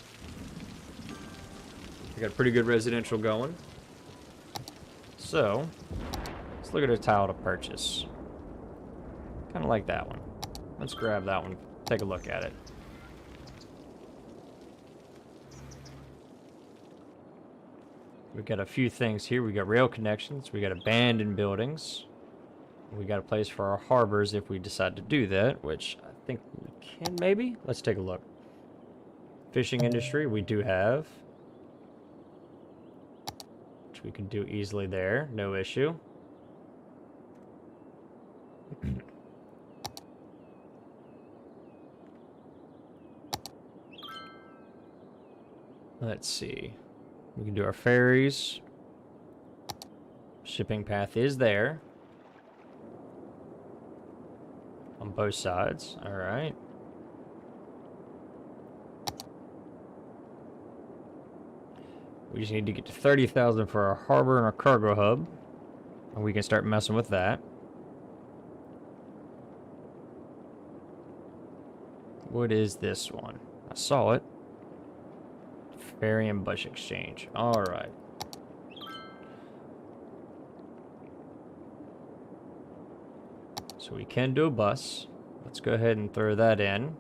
We got a pretty good residential going. So, let's look at a tile to purchase. Kind of like that one. Let's grab that one. Take a look at it. We've got a few things here. We got rail connections. We got abandoned buildings. We got a place for our harbors if we decide to do that, which I think we can maybe. Let's take a look. Fishing industry, we do have. Which we can do easily there. No issue. Let's see. We can do our ferries. Shipping path is there. On both sides. All right. We just need to get to 30,000 for our harbor and our cargo hub. And we can start messing with that. What is this one? I saw it. Ferry and bus exchange. Alright. So we can do a bus. Let's go ahead and throw that in.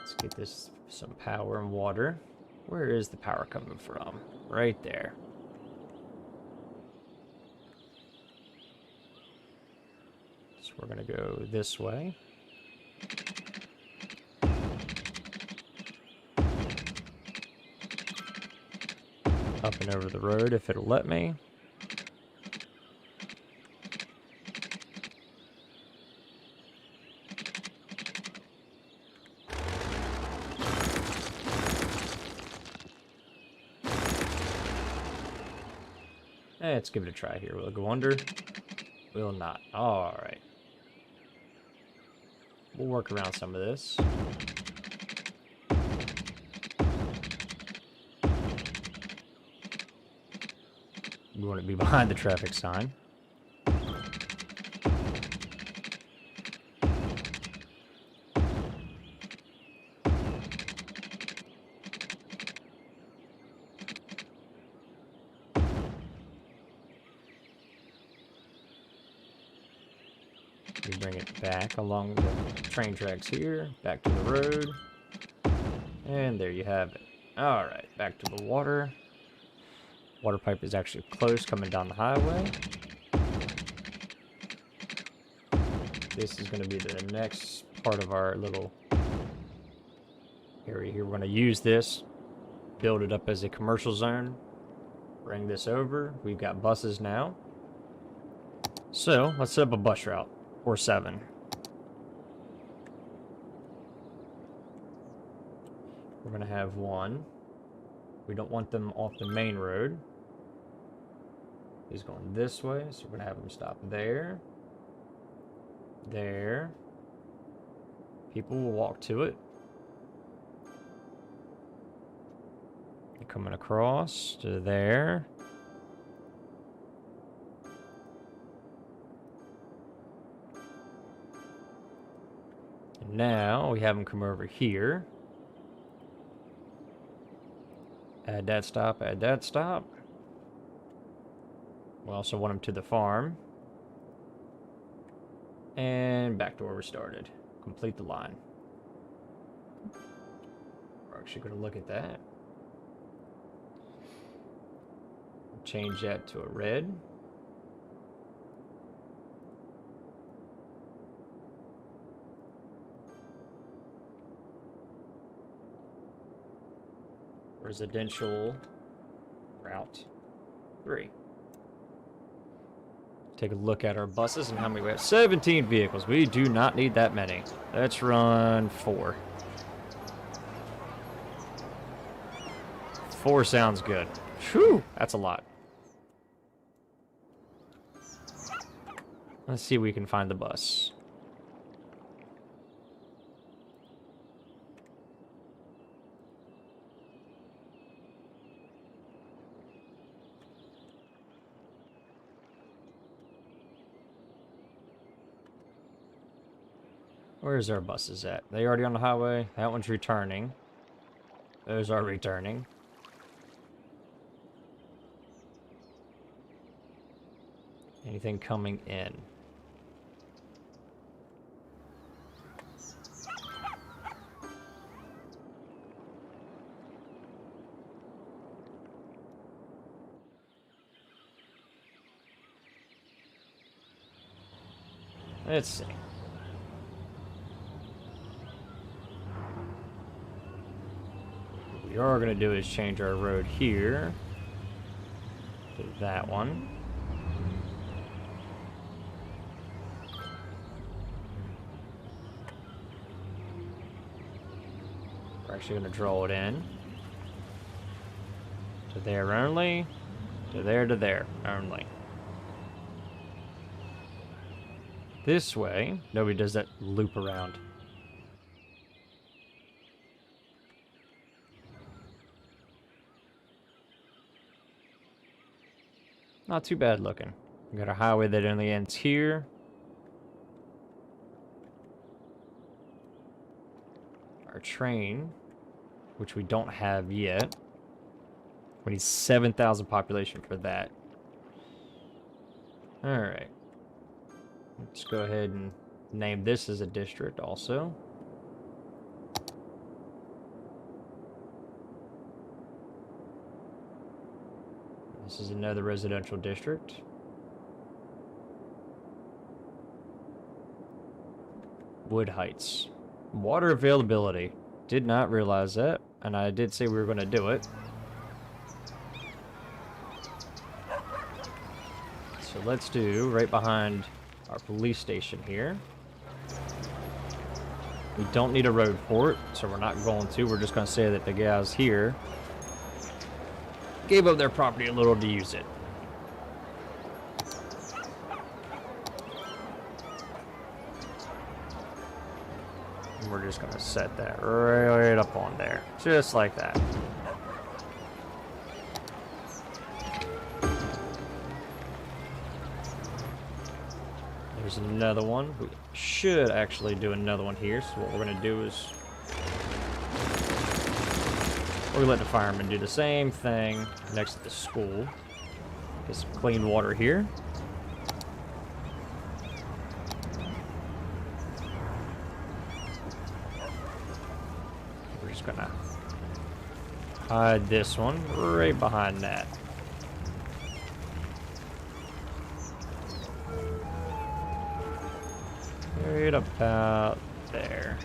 Let's get this some power and water. Where is the power coming from? Right there. So we're gonna go this way. Up and over the road if it'll let me. Let's give it a try here. Will it go under? Will not. Alright. We'll work around some of this. We want to be behind the traffic sign. We bring it back along the train tracks here, back to the road. And there you have it. Alright, back to the water. Water pipe is actually close coming down the highway. This is going to be the next part of our little area here. We're going to use this, build it up as a commercial zone, bring this over. We've got buses now. So let's set up a bus route, or 7. We're going to have one. We don't want them off the main road. He's going this way, so we're going to have him stop there. There. People will walk to it. You're coming across to there. And now we have him come over here. Add that stop, add that stop. We also want him to the farm. And back to where we started. Complete the line. We're actually going to look at that. Change that to a red. Residential route 3. Take a look at our buses and how many we have. 17 vehicles. We do not need that many. Let's run 4. 4 sounds good. Whew, that's a lot. Let's see if we can find the bus. Where's our buses at? They already on the highway? That one's returning. Those are returning. Anything coming in? Let's see. What we are going to do is change our road here to that one. We're actually going to draw it in. To there only. To there only. This way, nobody does that loop around. Not too bad looking. We got a highway that only ends here. Our train, which we don't have yet. We need 7,000 population for that. Alright. Let's go ahead and name this as a district also. This is another residential district. Wood Heights. Water availability. Did not realize that, and I did say we were going to do it. So let's do right behind our police station here. We don't need a road for it, so we're not going to. We're just going to say that the guys here gave up their property a little to use it. And we're just going to set that right up on there. Just like that. There's another one. We should actually do another one here. So what we're going to do is we're going to let the firemen do the same thing next to the school. Get some clean water here. We're just going to hide this one right behind that. Right about there.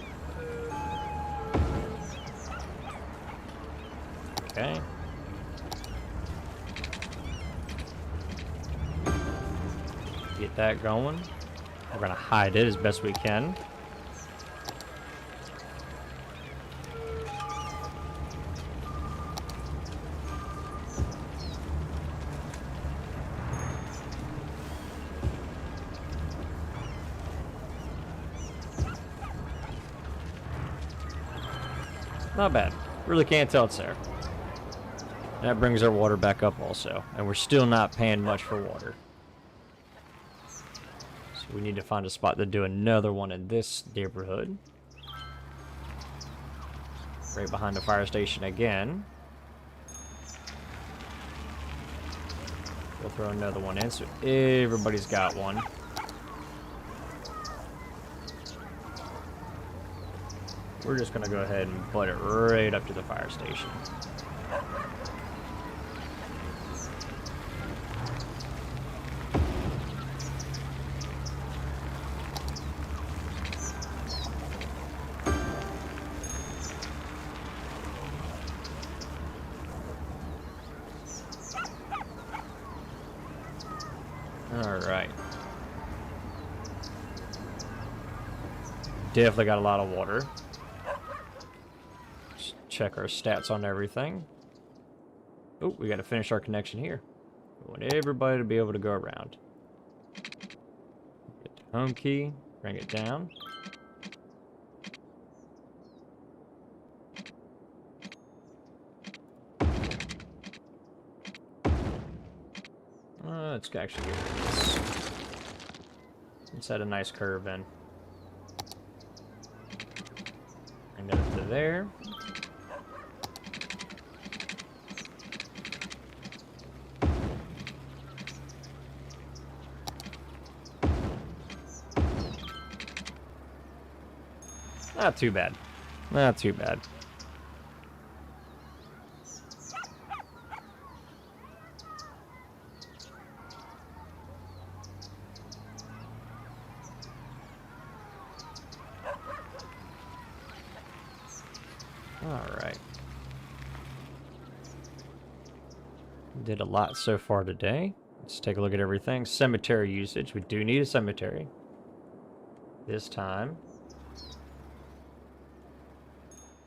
Okay. Get that going. We're gonna hide it as best we can. Not bad. Really can't tell it's there. That brings our water back up also. And we're still not paying much for water. So we need to find a spot to do another one in this neighborhood. Right behind the fire station again. We'll throw another one in so everybody's got one. We're just going to go ahead and put it right up to the fire station. All right. Definitely got a lot of water. Check our stats on everything. Oh, we got to finish our connection here. We want everybody to be able to go around. Get the home key, bring it down. Let's actually get rid of this. Let's add a nice curve in. Bring that up to there. Not too bad. Not too bad. All right. Did a lot so far today. Let's take a look at everything. Cemetery usage. We do need a cemetery. This time.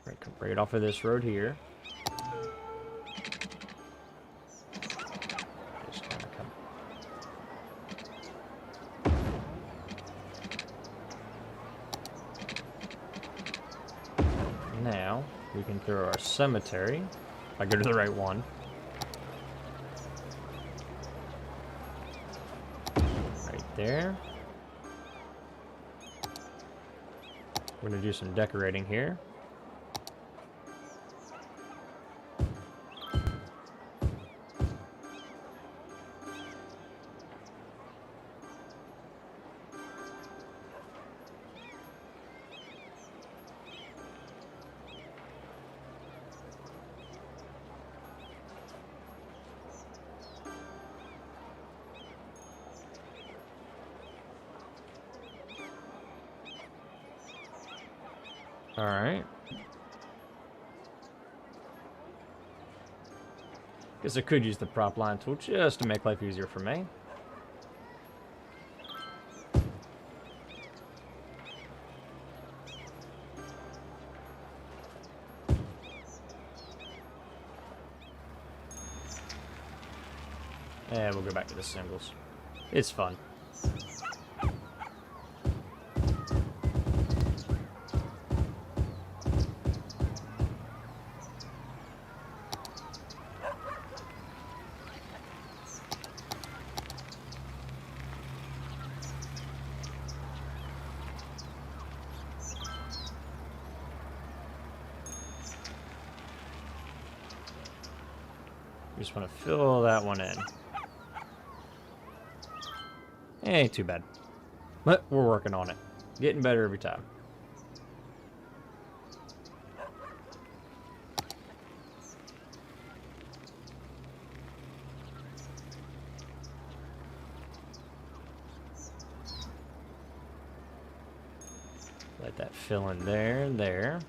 Right, come right off of this road here. Just kind of come. Now we can throw our cemetery. If I go to the right one. Right there. We're gonna do some decorating here. Alright. Guess I could use the prop line tool just to make life easier for me. And we'll go back to the symbols. It's fun. We just want to fill that one in. Ain't too bad. But we're working on it. Getting better every time. Let that fill in there and there.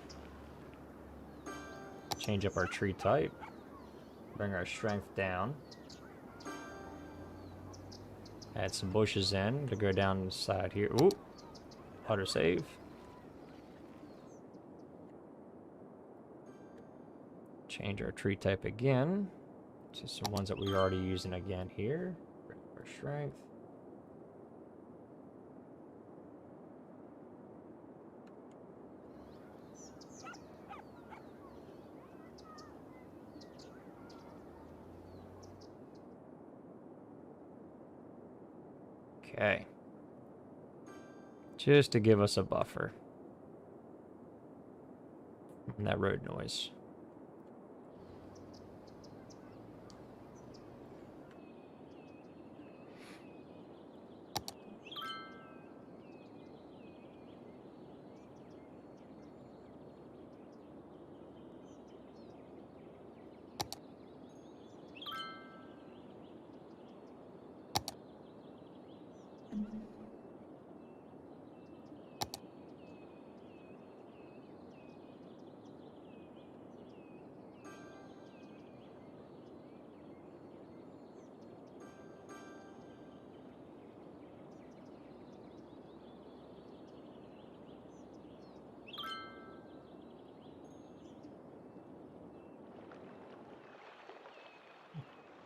Change up our tree type. Bring our strength down. Add some bushes in to go down the side here. Ooh, auto save. Change our tree type again to some ones that we're already using again here. Bring up our strength. Okay. Just to give us a buffer. And that road noise.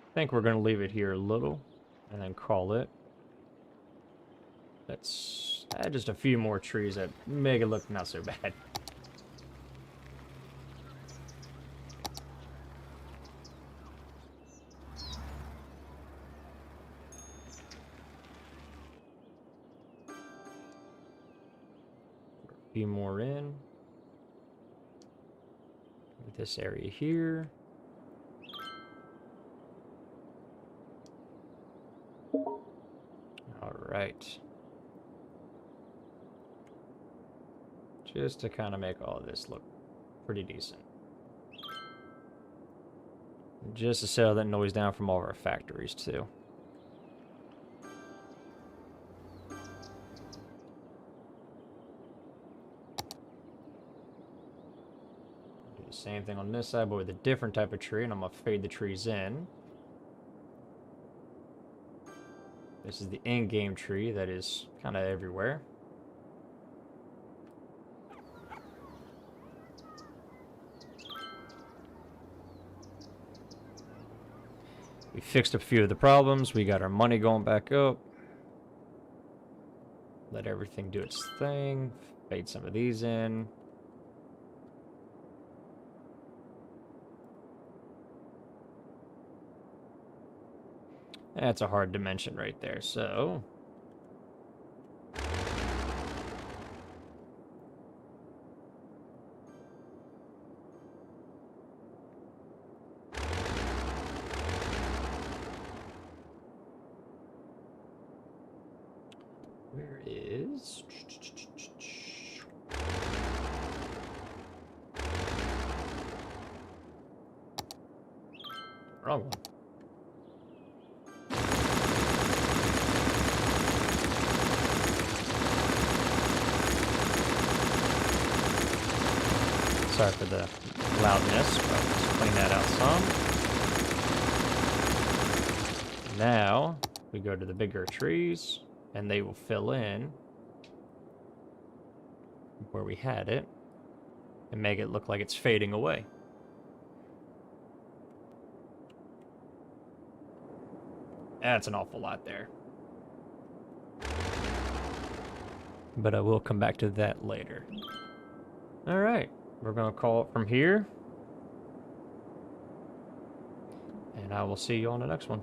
I think we're going to leave it here a little and then call it. Let's add just a few more trees that make it look not so bad. A few more in. This area here. All right. Just to kind of make all of this look pretty decent. Just to settle that noise down from all of our factories too. Do the same thing on this side, but with a different type of tree, and I'm gonna fade the trees in. This is the in-game tree that is kind of everywhere. fixed a few of the problems. We got our money going back up. Let everything do its thing. Fade some of these in. That's a hard dimension right there, so... Where is... Wrong one. Sorry for the loudness, but let's clean that out some. Now, we go to the bigger trees, and they will fill in where we had it, and make it look like it's fading away. That's an awful lot there. But I will come back to that later. Alright, we're going to call it from here. And I will see you on the next one.